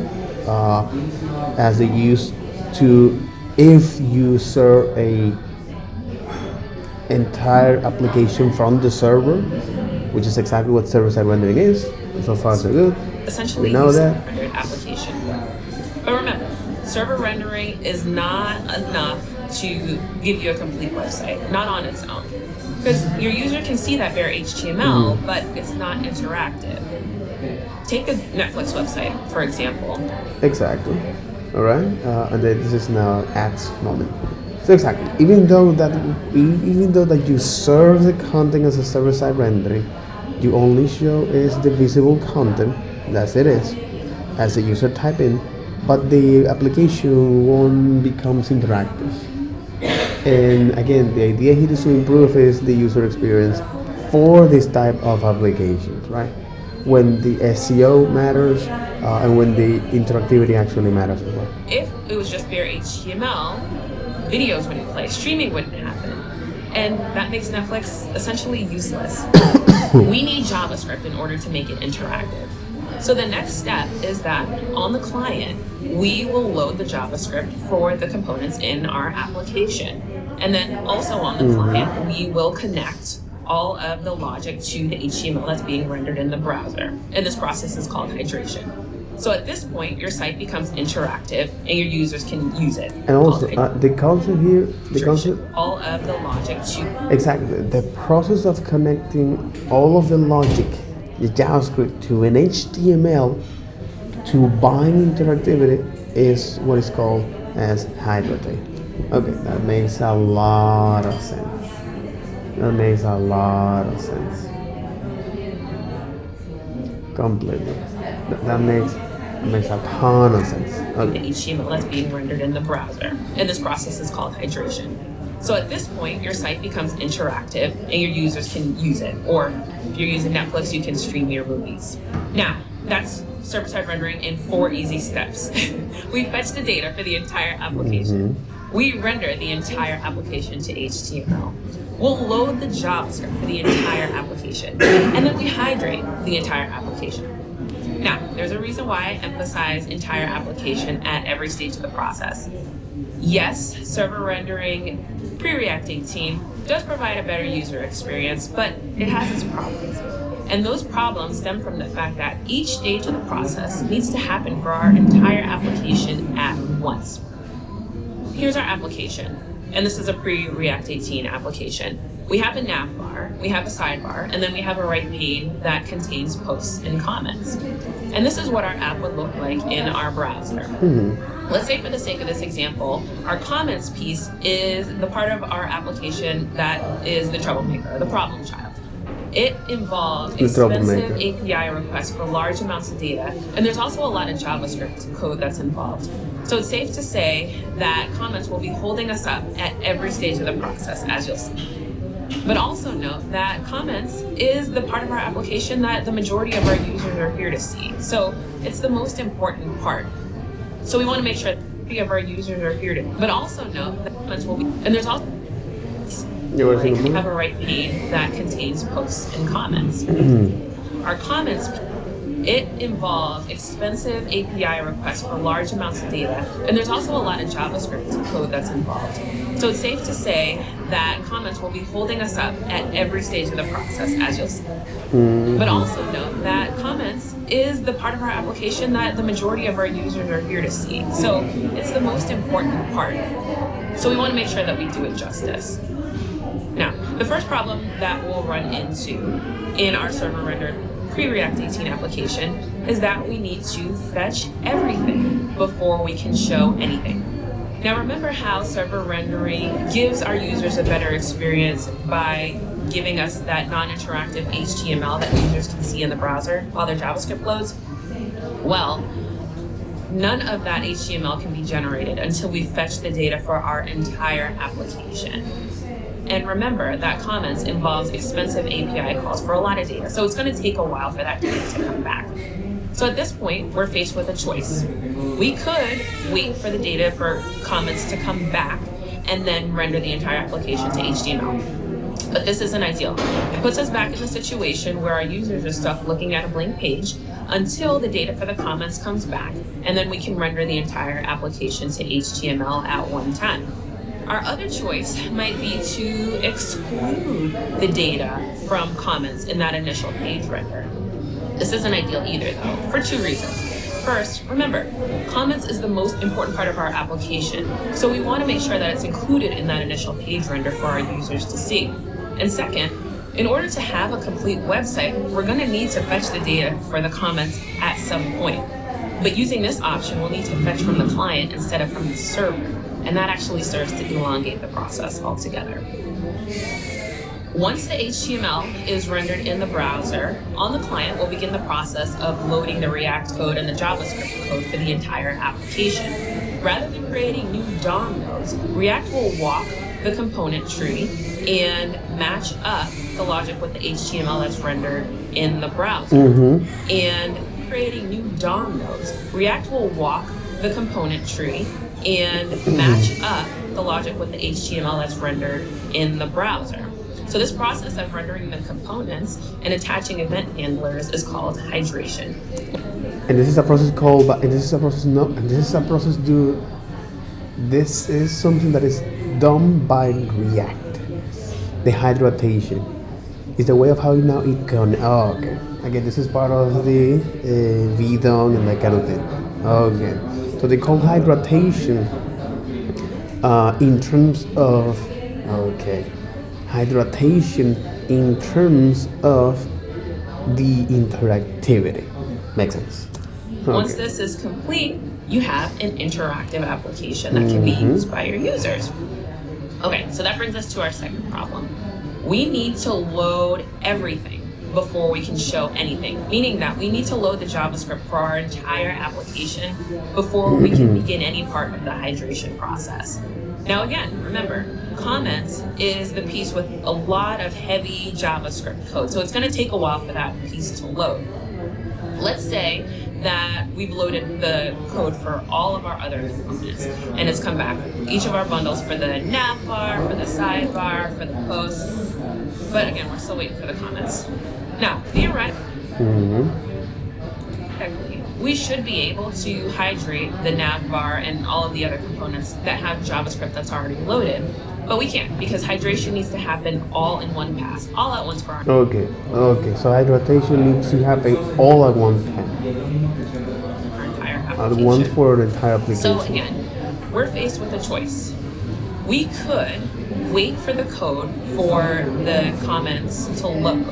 as they used to if you serve a entire application from the server, which is exactly what server-side rendering is. So far, so good. Essentially, We know that. rendered application. But remember, server rendering is not enough to give you a complete website, not on its own. Because your user can see that bare HTML, but it's not interactive. Take the Netflix website, for example. Exactly. All right. And then this is now ads moment. So exactly, even though that you serve the content as a server-side rendering, you only show is the visible content. That's it is, as the user type in, but the application won't becomes interactive. And again, the idea here is to improve is the user experience for this type of applications, right? When the SEO matters and when the interactivity actually matters as well. If it was just bare HTML, videos wouldn't play, streaming wouldn't happen. And that makes Netflix essentially useless. We need JavaScript in order to make it interactive. So the next step is that on the client, we will load the JavaScript for the components in our application. And then also on the client, we will connect all of the logic to the HTML that's being rendered in the browser. And this process is called hydration. So at this point, your site becomes interactive and your users can use it. And also, the concept here, all of the logic to exactly the process of connecting all of the logic, the JavaScript to an HTML to bind interactivity is what is called as hydrating. Okay, that makes a lot of sense. That makes a lot of sense. Completely. That makes a ton of sense. Okay. The HTML that's being rendered in the browser. And this process is called hydration. So at this point, your site becomes interactive and your users can use it. Or if you're using Netflix, you can stream your movies. Now, that's server-side rendering in 4 easy steps. We fetch the data for the entire application. We render the entire application to HTML. We'll load the JavaScript for the entire application. And then we hydrate the entire application. Now, there's a reason why I emphasize entire application at every stage of the process. Yes, server rendering pre-React 18 does provide a better user experience, but it has its problems. And those problems stem from the fact that each stage of the process needs to happen for our entire application at once. Here's our application, and this is a pre-React 18 application. We have a nav bar, we have a sidebar, and then we have a right pane that contains posts and comments. And this is what our app would look like in our browser. Let's say for the sake of this example, our comments piece is the part of our application that is the troublemaker, the problem child. It involves expensive API requests for large amounts of data, and there's also a lot of JavaScript code that's involved. So it's safe to say that comments will be holding us up at every stage of the process, as you'll see. But also note that comments is the part of our application that the majority of our users are here to see. So it's the most important part. So we want to make sure that the majority of our users are here to, but also note that comments will be, and there's also we have a right pane that contains posts and comments. Our comments, it involves expensive API requests for large amounts of data, and there's also a lot of JavaScript code that's involved. So it's safe to say that comments will be holding us up at every stage of the process, as you'll see. But also note that comments is the part of our application that the majority of our users are here to see. So it's the most important part. So we want to make sure that we do it justice. Now, the first problem that we'll run into in our server rendered pre-React 18 application is that we need to fetch everything before we can show anything. Now remember how server rendering gives our users a better experience by giving us that non-interactive HTML that users can see in the browser while their JavaScript loads? Well, none of that HTML can be generated until we fetch the data for our entire application. And remember that comments involves expensive API calls for a lot of data, so it's going to take a while for that data to come back. So at this point, we're faced with a choice. We could wait for the data for comments to come back and then render the entire application to HTML. But this isn't ideal. It puts us back in the situation where our users are stuck looking at a blank page until the data for the comments comes back, and then we can render the entire application to HTML at one time. Our other choice might be to exclude the data from comments in that initial page render. This isn't ideal either, though, for two reasons. First, remember, comments is the most important part of our application, so we want to make sure that it's included in that initial page render for our users to see. And second, in order to have a complete website, we're going to need to fetch the data for the comments at some point. But using this option, we'll need to fetch from the client instead of from the server, and that actually serves to elongate the process altogether. Once the HTML is rendered in the browser, on the client we'll begin the process of loading the React code and the JavaScript code for the entire application. Rather than creating new DOM nodes, React will walk the component tree and match up the logic with the HTML that's rendered in the browser. And creating new DOM nodes, React will walk the component tree and match up the logic with the HTML that's rendered in the browser. So this process of rendering the components and attaching event handlers is called hydration. And this is a process called, this is something that is done by React. The hydration is the way of how now it can, okay. Again, this is part of the VDOM and that kind of thing. Okay. So they call hydration in terms of, hydration in terms of the interactivity. Makes sense. Okay. Once this is complete, you have an interactive application that can be used by your users. Okay, so that brings us to our second problem. We need to load everything before we can show anything, meaning that we need to load the JavaScript for our entire application before we can begin any part of the hydration process. Now again, remember, comments is the piece with a lot of heavy JavaScript code, so it's going to take a while for that piece to load. Let's say that we've loaded the code for all of our other components, and it's come back. Each of our bundles for the nav bar, for the sidebar, for the post, but again, we're still waiting for the comments. Now, theoretically, we should be able to hydrate the nav bar and all of the other components that have JavaScript that's already loaded, but we can't because hydration needs to happen all in one pass, all at once for our Okay, so hydration needs to happen all at one time. our entire At application. once for the entire application. So again, we're faced with a choice. We could wait for the code for the comments to load,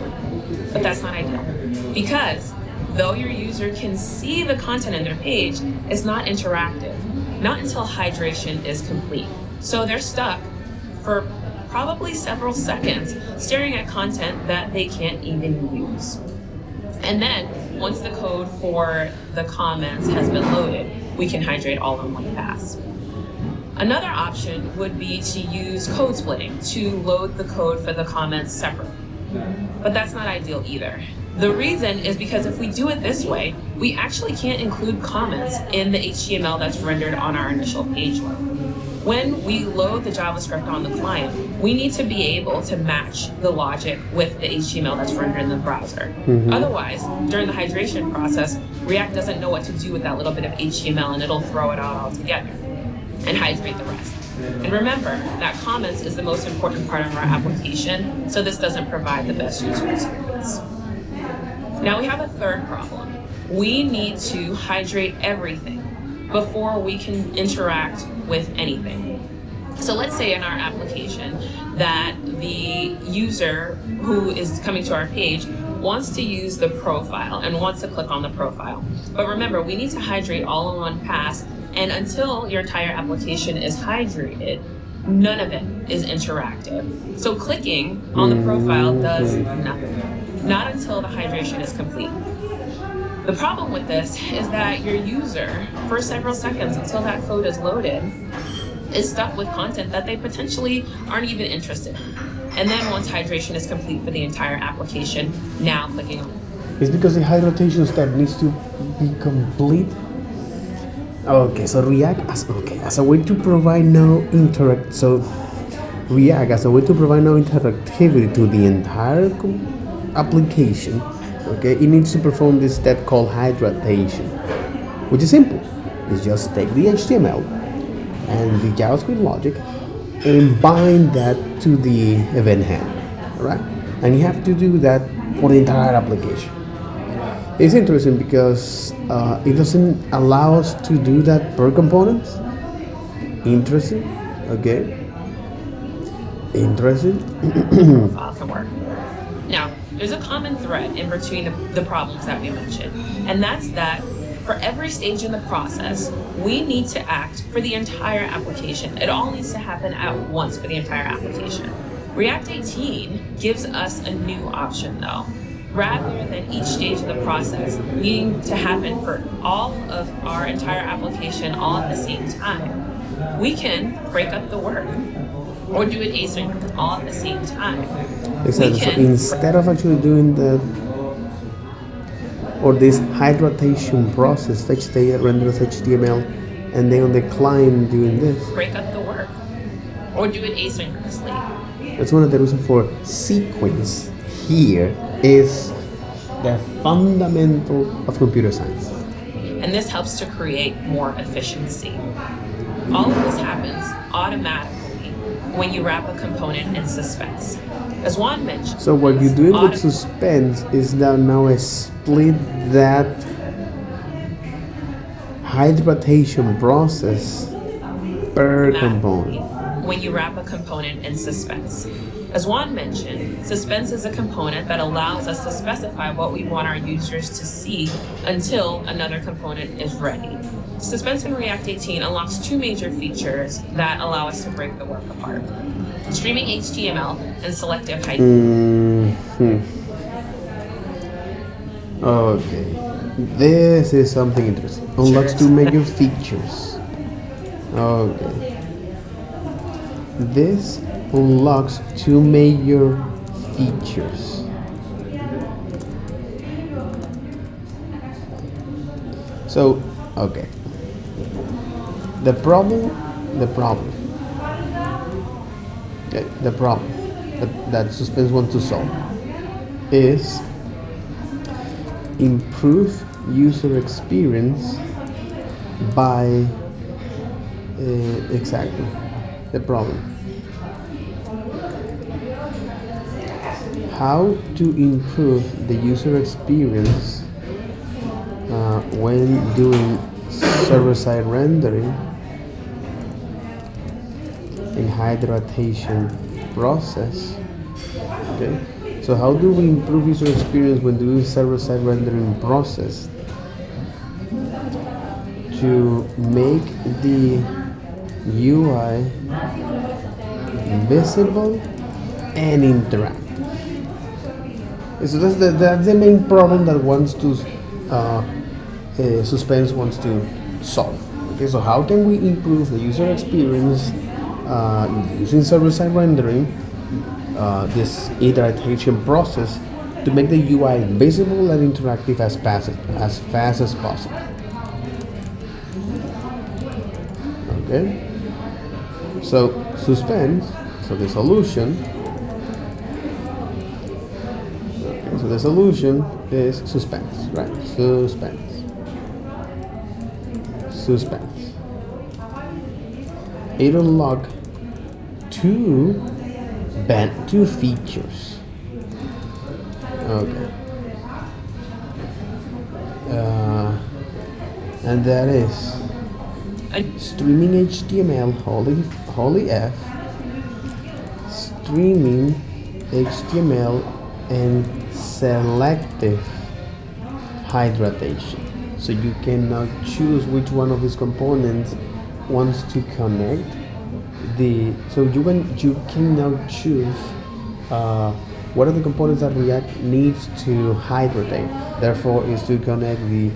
but that's not ideal because though your user can see the content in their page, it's not interactive, not until hydration is complete. So they're stuck for probably several seconds staring at content that they can't even use. And then once the code for the comments has been loaded, we can hydrate all in one pass. Another option would be to use code splitting to load the code for the comments separately. But that's not ideal either. The reason is because if we do it this way, we actually can't include comments in the HTML that's rendered on our initial page load. When we load the JavaScript on the client, we need to be able to match the logic with the HTML that's rendered in the browser. Otherwise, during the hydration process, React doesn't know what to do with that little bit of HTML and it'll throw it out altogether and hydrate the rest. And remember that comments is the most important part of our application, so this doesn't provide the best user experience. Now we have a third problem. We need to hydrate everything before we can interact with anything. So let's say in our application that the user who is coming to our page wants to use the profile and wants to click on the profile. But remember, we need to hydrate all in one pass, and until your entire application is hydrated, none of it is interactive. So clicking on the profile does nothing, not until the hydration is complete. The problem with this is that your user, for several seconds until that code is loaded, is stuck with content that they potentially aren't even interested in. And then once hydration is complete for the entire application, now clicking on It's because the hydration step needs to be complete. Okay, so as a way to provide no interact. So React as a way to provide no interactivity to the entire application. Okay, it needs to perform this step called hydration, which is simple. It's just take the HTML and the JavaScript logic and bind that to the event handler, right? And you have to do that for the entire application. It's interesting because it doesn't allow us to do that per component. Interesting, okay? Interesting. Profile can work. Now, there's a common thread in between the problems that we mentioned, and that's that for every stage in the process, we need to act for the entire application. It all needs to happen at once for the entire application. React 18 gives us a new option though. Rather than each stage of the process needing to happen for all of our entire application all at the same time, we can break up the work or do it asynchronous all at the same time. Exactly. So instead of actually doing this hydration process, fetch data, render HTML, and then on the client doing this, break up the work or do it asynchronously. That's one of the reasons for sequence here is the fundamental of computer science. And this helps to create more efficiency. All of this happens automatically when you wrap a component in Suspense. As Juan mentioned. So what you're doing with Suspense is now a split that hydration process per component. When you wrap a component in Suspense. As Juan mentioned, Suspense is a component that allows us to specify what we want our users to see until another component is ready. Suspense in React 18 unlocks two major features that allow us to break the work apart. Streaming HTML and selective hydration. Okay, this is something interesting. Unlocks two major features. Okay. This unlocks two major features. So, okay. The problem that Suspense wants to solve is improve user experience by exactly the problem. How to improve the user experience when doing server-side rendering in hydration process. Okay, so how do we improve user experience when doing server-side rendering process to make the UI visible and interactive? So that's the main problem that Suspense wants to solve. Okay, so how can we improve the user experience using server-side rendering, this iteration process, to make the UI visible and interactive as fast as possible? Okay, so Suspense, so the solution. So the solution is Suspense, right? Suspense. It unlocks two features. Okay. And that is streaming HTML, holy F, streaming HTML, and selective hydration. So you can now choose which one of these components wants to connect so you can now choose what are the components that React needs to hydrate. Therefore, is to connect the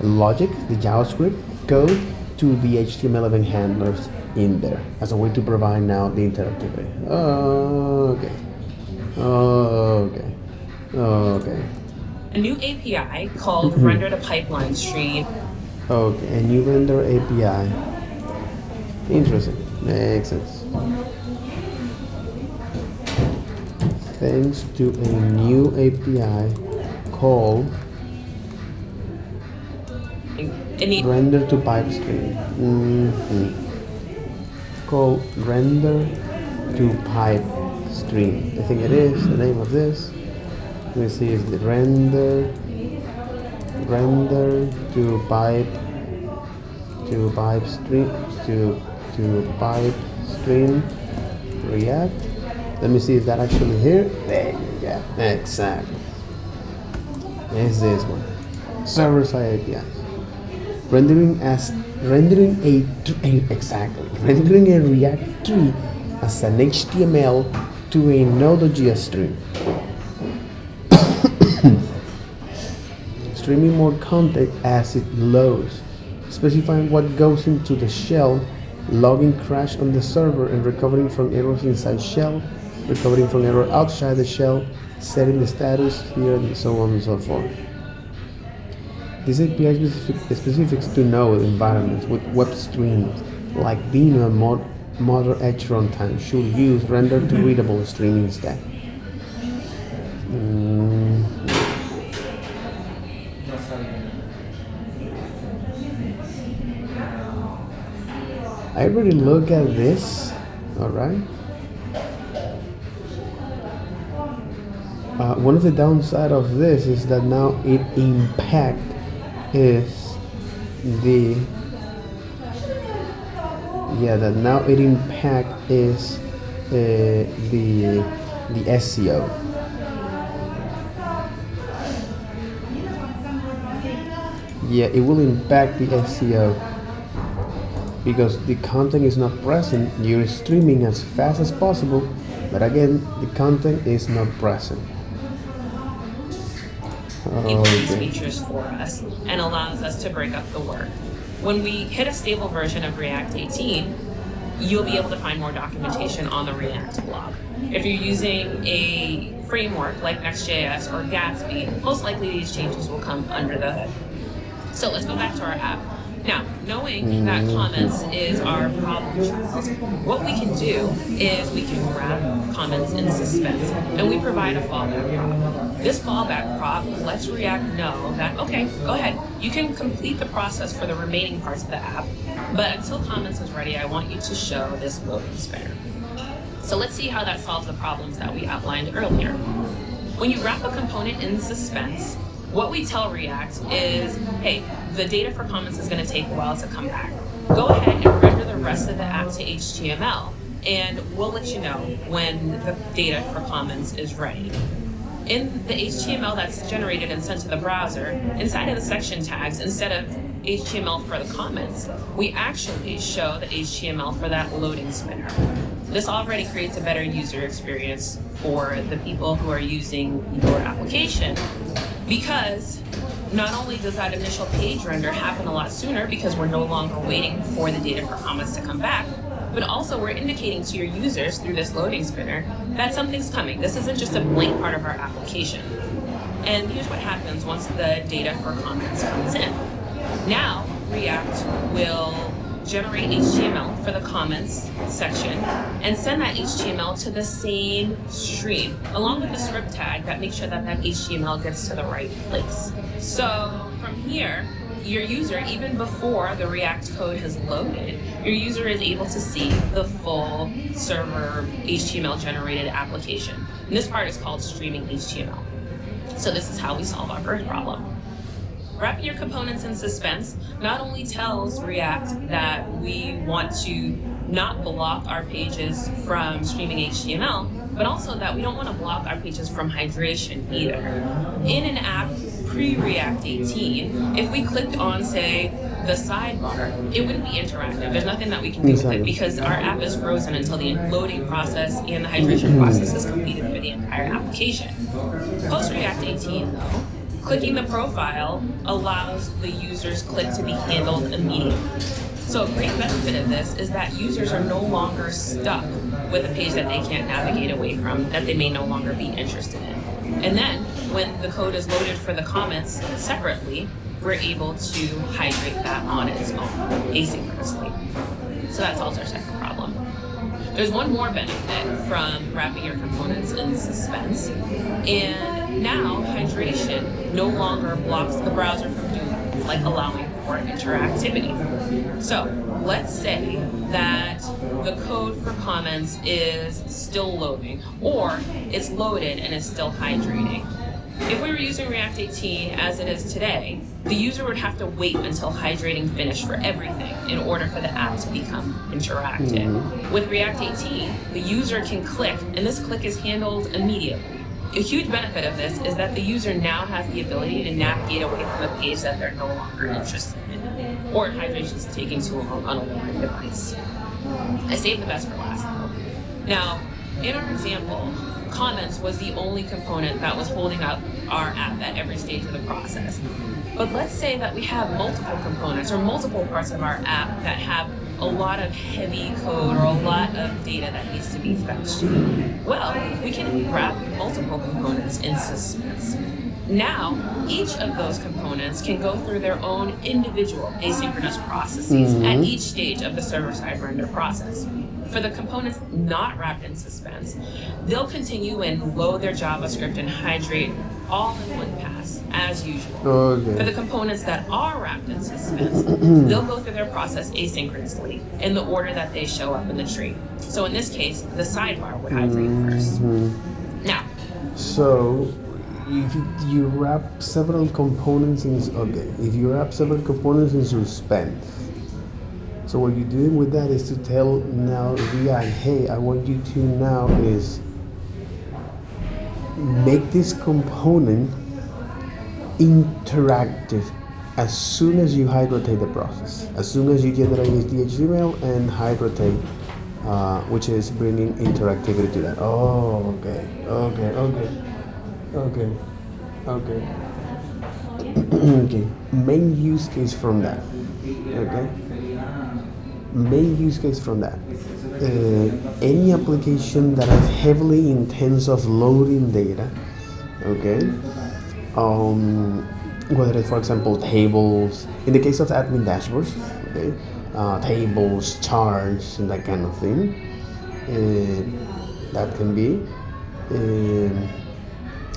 logic, the JavaScript code, to the HTML event handlers in there as a way to provide now the interactivity. Okay. a new API called render to pipeline stream. Okay, a new render API. Interesting. Makes sense. Thanks to a new API called render to pipe stream. Called render to pipe stream. I think it is the name of this. Let me see, is the render to pipe stream to pipe stream React. Let me see if that actually here. There you go. Exactly. It's this one. Server side APIs. Rendering a React tree as an HTML to a Node.js stream. Streaming more content as it loads, specifying what goes into the shell, logging crash on the server and recovering from errors inside shell, recovering from error outside the shell, setting the status here and so on and so forth. This API is specific to node environments with web streams like Dino and Motor Edge runtime should use render to readable streaming instead. I already look at this, alright? One of the downside of this is that now it impact is the the SEO. Yeah, it will impact the SEO because the content is not present. You're streaming as fast as possible, but again, the content is not present. These features for us and allows us to break up the work. When we hit a stable version of React 18, you'll be able to find more documentation on the React blog. If you're using a framework like Next.js or Gatsby, most likely these changes will come under the hood. So let's go back to our app. Now, knowing that comments is our problem child, what we can do is we can grab comments in Suspense, and we provide a fallback prop. This fallback prop lets React know that, okay, go ahead, you can complete the process for the remaining parts of the app, but until comments is ready, I want you to show this loading spinner. So let's see how that solves the problems that we outlined earlier. When you wrap a component in Suspense, what we tell React is, hey, the data for comments is going to take a while to come back. Go ahead and render the rest of the app to HTML, and we'll let you know when the data for comments is ready. In the HTML that's generated and sent to the browser, inside of the section tags, instead of HTML for the comments, we actually show the HTML for that loading spinner. This already creates a better user experience for the people who are using your application, because not only does that initial page render happen a lot sooner because we're no longer waiting for the data for comments to come back, but also we're indicating to your users through this loading spinner that something's coming. This isn't just a blank part of our application. And here's what happens once the data for comments comes in. Now, React will generate HTML for the comments section and send that HTML to the same stream, along with the script tag that makes sure that that HTML gets to the right place. So from here, your user, even before the React code has loaded, your user is able to see the full server HTML generated application. And this part is called streaming HTML. So this is how we solve our first problem. Wrapping your components in Suspense not only tells React that we want to not block our pages from streaming HTML, but also that we don't want to block our pages from hydration either. In an app pre-React 18, if we clicked on, say, the sidebar, it wouldn't be interactive. There's nothing that we can do with it because our app is frozen until the loading process and the hydration process is completed for the entire application. Post-React 18, though, clicking the profile allows the user's click to be handled immediately. So a great benefit of this is that users are no longer stuck with a page that they can't navigate away from, that they may no longer be interested in. And then when the code is loaded for the comments separately, we're able to hydrate that on its own asynchronously. So that solves our second problem. There's one more benefit from wrapping your components in Suspense, and now hydration no longer blocks the browser from doing things like allowing for interactivity. So let's say that the code for comments is still loading, or it's loaded and is still hydrating. If we were using React 18 as it is today, the user would have to wait until hydrating finished for everything in order for the app to become interactive. With React 18, the user can click, and this click is handled immediately. A huge benefit of this is that the user now has the ability to navigate away from a page that they're no longer interested in, or if hydration is taking too long on a loading device. I saved the best for last though. Now, in our example, comments was the only component that was holding up our app at every stage of the process. But let's say that we have multiple components or multiple parts of our app that have a lot of heavy code or a lot of data that needs to be fetched. Well, we can wrap multiple components in Suspense. Now, each of those components can go through their own individual asynchronous processes at each stage of the server-side render process. For the components not wrapped in Suspense, they'll continue and load their JavaScript and hydrate all in one pass, as usual. Okay. For the components that are wrapped in Suspense, they'll go through their process asynchronously in the order that they show up in the tree. So in this case, the sidebar would hydrate first. Now, So, if you wrap several components in Suspense, so what you're doing with that is to tell now React, hey, I want you to now is make this component interactive as soon as you hydrate the process, as soon as you generate the HTML and hydrate, which is bringing interactivity to that. Oh, okay. Okay. Main use case from that. Okay. Main use case from that. Any application that is heavily in terms of loading data, okay, whether it's, for example, tables, in the case of admin dashboards, okay, tables, charts, and that kind of thing, that can be,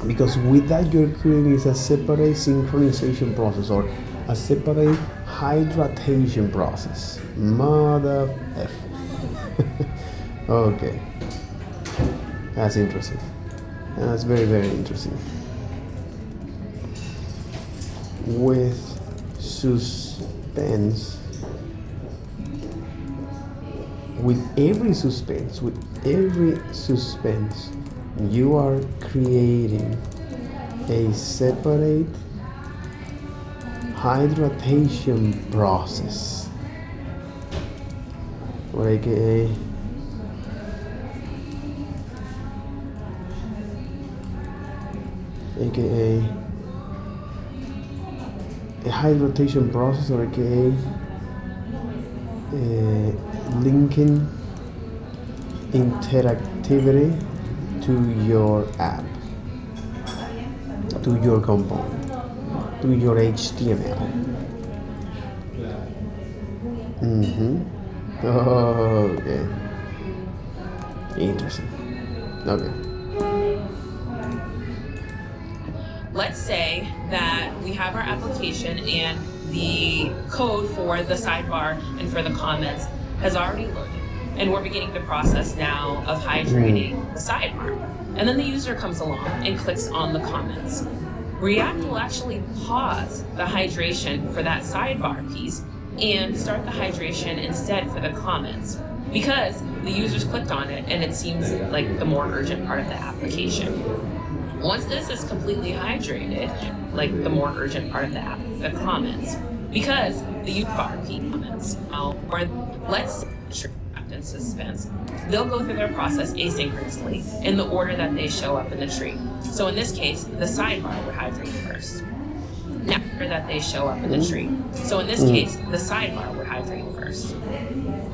because with that you're creating is a separate synchronization process or a separate hydration process. Mother F. Okay, that's interesting. That's very, very interesting. With Suspense, with every suspense, you are creating a separate hydration process, or aka a hydration process, or aka linking interactivity to your app, to your component, to your HTML. Okay. Interesting. Okay. let's say that we have our application and the code for the sidebar and for the comments has already loaded, and we're beginning the process now of hydrating the sidebar. And then the user comes along and clicks on the comments. React will actually pause the hydration for that sidebar piece and start the hydration instead for the comments, because the user's clicked on it and it seems like the more urgent part of the application. Once this is completely hydrated, like the more urgent part of the app, the comments, because the user bar comments, or let's say in Suspense, they'll go through their process asynchronously in the order that they show up in the tree. So in this case, the sidebar would hydrate first. Now that they show up in the tree. So in this case, the sidebar would hydrate first.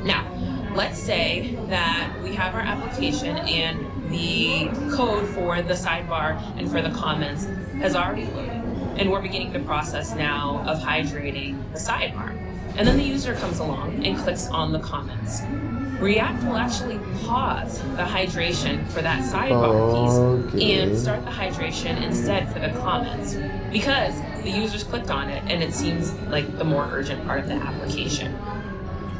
Now, let's say that we have our application and the code for the sidebar and for the comments has already loaded, and we're beginning the process now of hydrating the sidebar. And then the user comes along and clicks on the comments. React will actually pause the hydration for that sidebar piece and start the hydration instead for the comments, because the users clicked on it and it seems like the more urgent part of the application.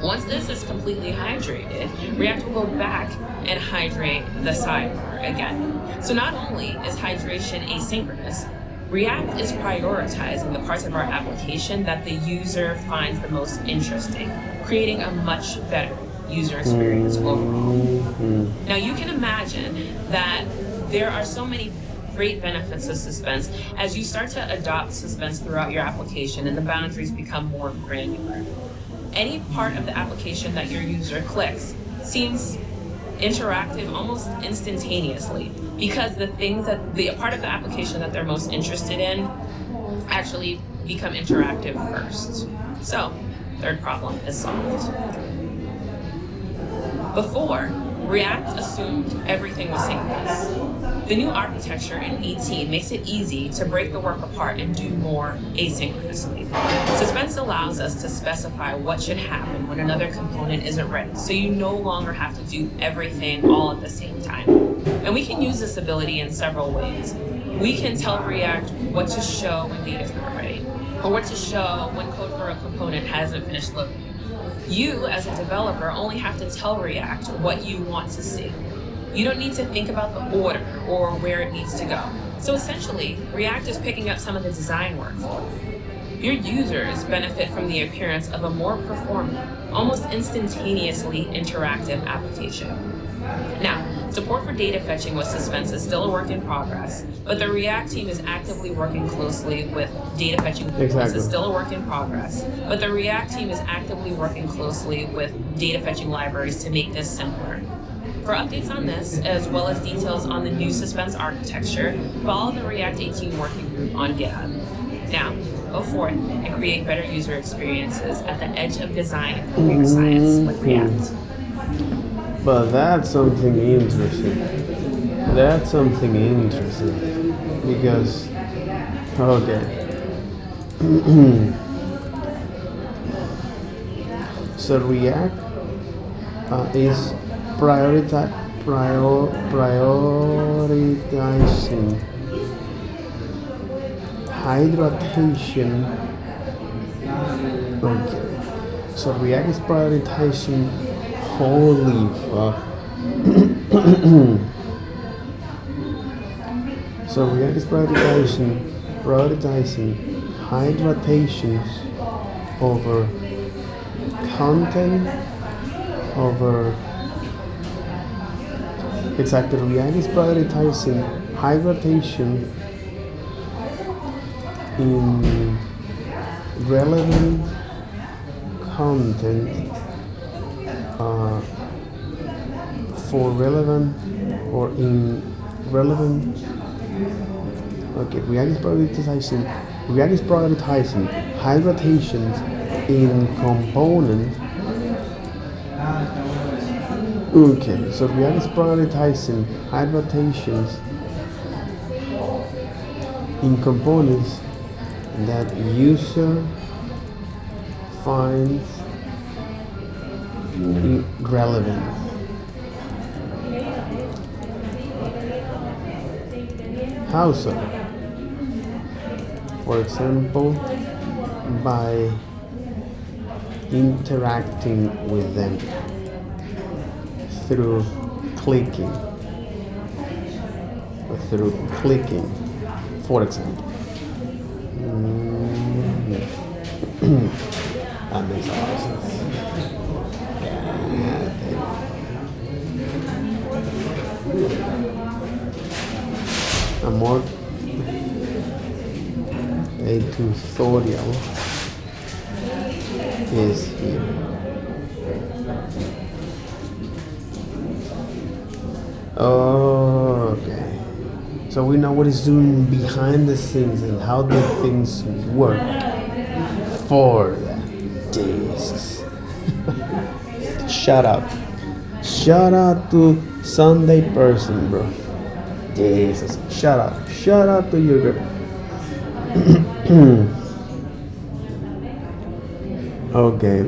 Once this is completely hydrated, React will go back and hydrate the sidebar again. So not only is hydration asynchronous, React is prioritizing the parts of our application that the user finds the most interesting, creating a much better user experience overall. Now you can imagine that there are so many great benefits of Suspense as you start to adopt Suspense throughout your application and the boundaries become more granular. Any part of the application that your user clicks seems interactive almost instantaneously, because the part of the application that they're most interested in actually become interactive first. So, third problem is solved. Before, React assumed everything was synchronous. The new architecture in 18 makes it easy to break the work apart and do more asynchronously. Suspense allows us to specify what should happen when another component isn't ready, so you no longer have to do everything all at the same time. And we can use this ability in several ways. We can tell React what to show when data is not ready, or what to show when code for a component hasn't finished loading. You, as a developer, only have to tell React what you want to see. You don't need to think about the order or where it needs to go. So essentially, React is picking up some of the design work for you. Your users benefit from the appearance of a more performant, almost instantaneously interactive application. Now, support for data fetching with Suspense is still a work in progress, but the React team is actively working closely with data fetching. This is still a work in progress, but the React team is actively working closely with data fetching libraries to make this simpler. For updates on this, as well as details on the new Suspense architecture, follow the React 18 working group on GitHub. Now, go forth and create better user experiences at the edge of design and computer science with React. But that's something interesting. Because, so React is prioritizing hydration. So React is prioritizing. Holy fuck. So React is prioritizing hydratations over content, over exactly. React is prioritizing hydration in relevant content for relevant or in relevant. React is prioritizing hydratations in component. So React is prioritizing hydratations in components that user finds relevant. How so? For example, by interacting with them through clicking, for example. That makes a lot of sense. A more tutorial is here. Okay. So we know what it's doing behind the scenes and how the things work for that. Jesus. Shut up. Shout out to Sunday person, bro. Jesus. Shout out. Shout out to you, girl. Okay.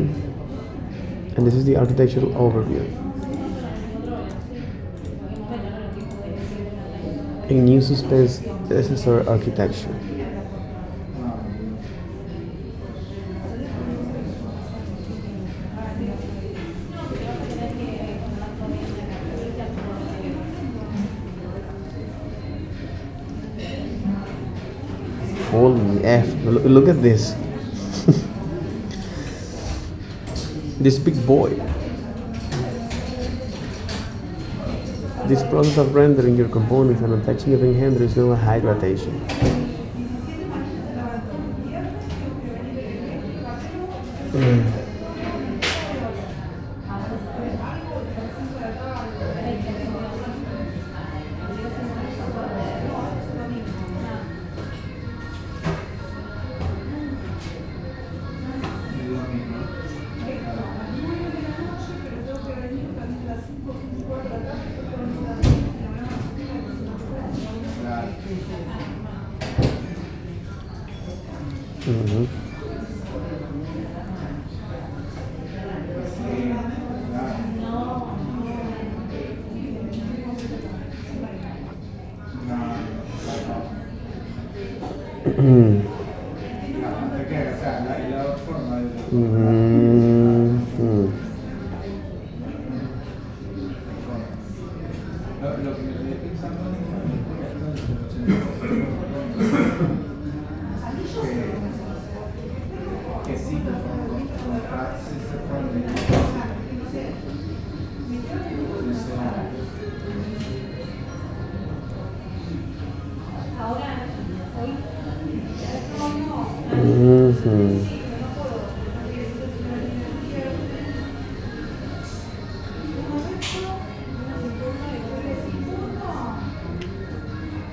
And this is the architectural overview. A new suspense SSR architecture. Holy F. Look at this. This big boy. This process of rendering your components and attaching every render is known as hydration.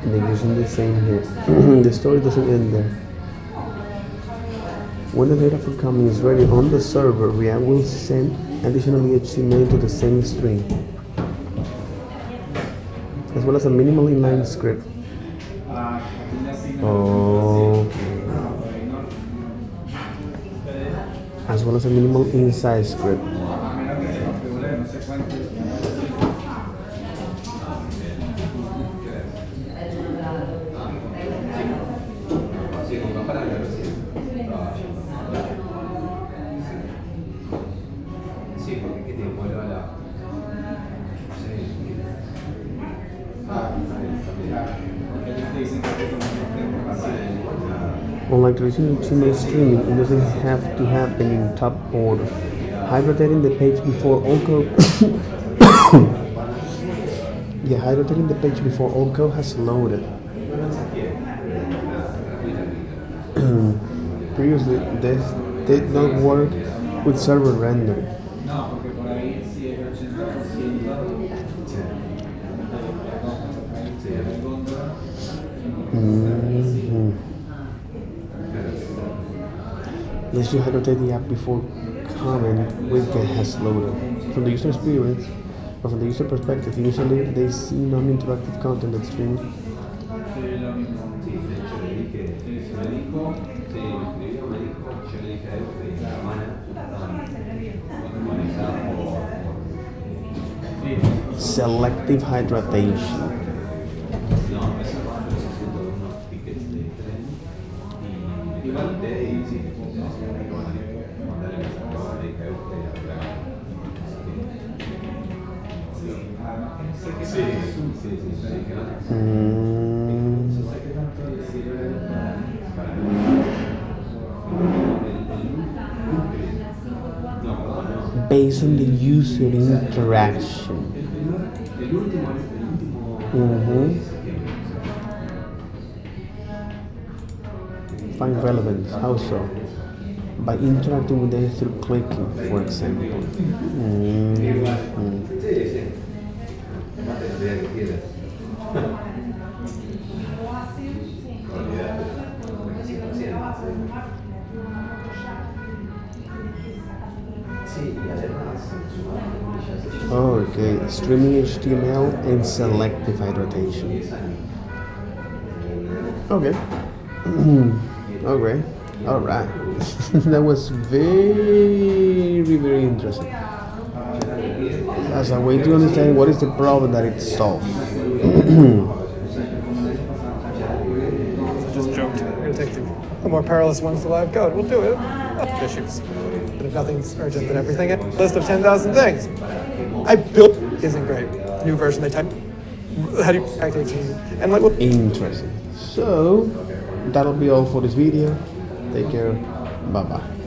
And they're using the same here. The story doesn't end there. When the data for coming is ready on the server, React will send additional HTML to the same string, as well as a minimal inline script. Okay. As well as a minimal inside script. Unlike traditional HTML streaming, it doesn't have to happen in top order. Hydrating the page before all code. Yeah, hydrating the page before all code has loaded. Previously, this did not work with server rendering. Unless you hydrate the app before comment, widget has loaded. From the user experience, or from the user perspective, initially they see non-interactive content that's streamed. Selective hydration. Based on the user interaction. Find relevance. How so? By interacting with them through clicking, for example. Oh work. Streaming HTML and selective hydration. Okay. Okay. All right. That was very, very interesting. As a way to understand what is the problem that it solves. Just joked. We're going to take the more perilous ones to live code. We'll do it. Issues. But if nothing's urgent, then everything. List of 10,000 things. I built isn't great. New version they type. How do you Act 18? And like what? Interesting. So that'll be all for this video. Take care. Bye bye.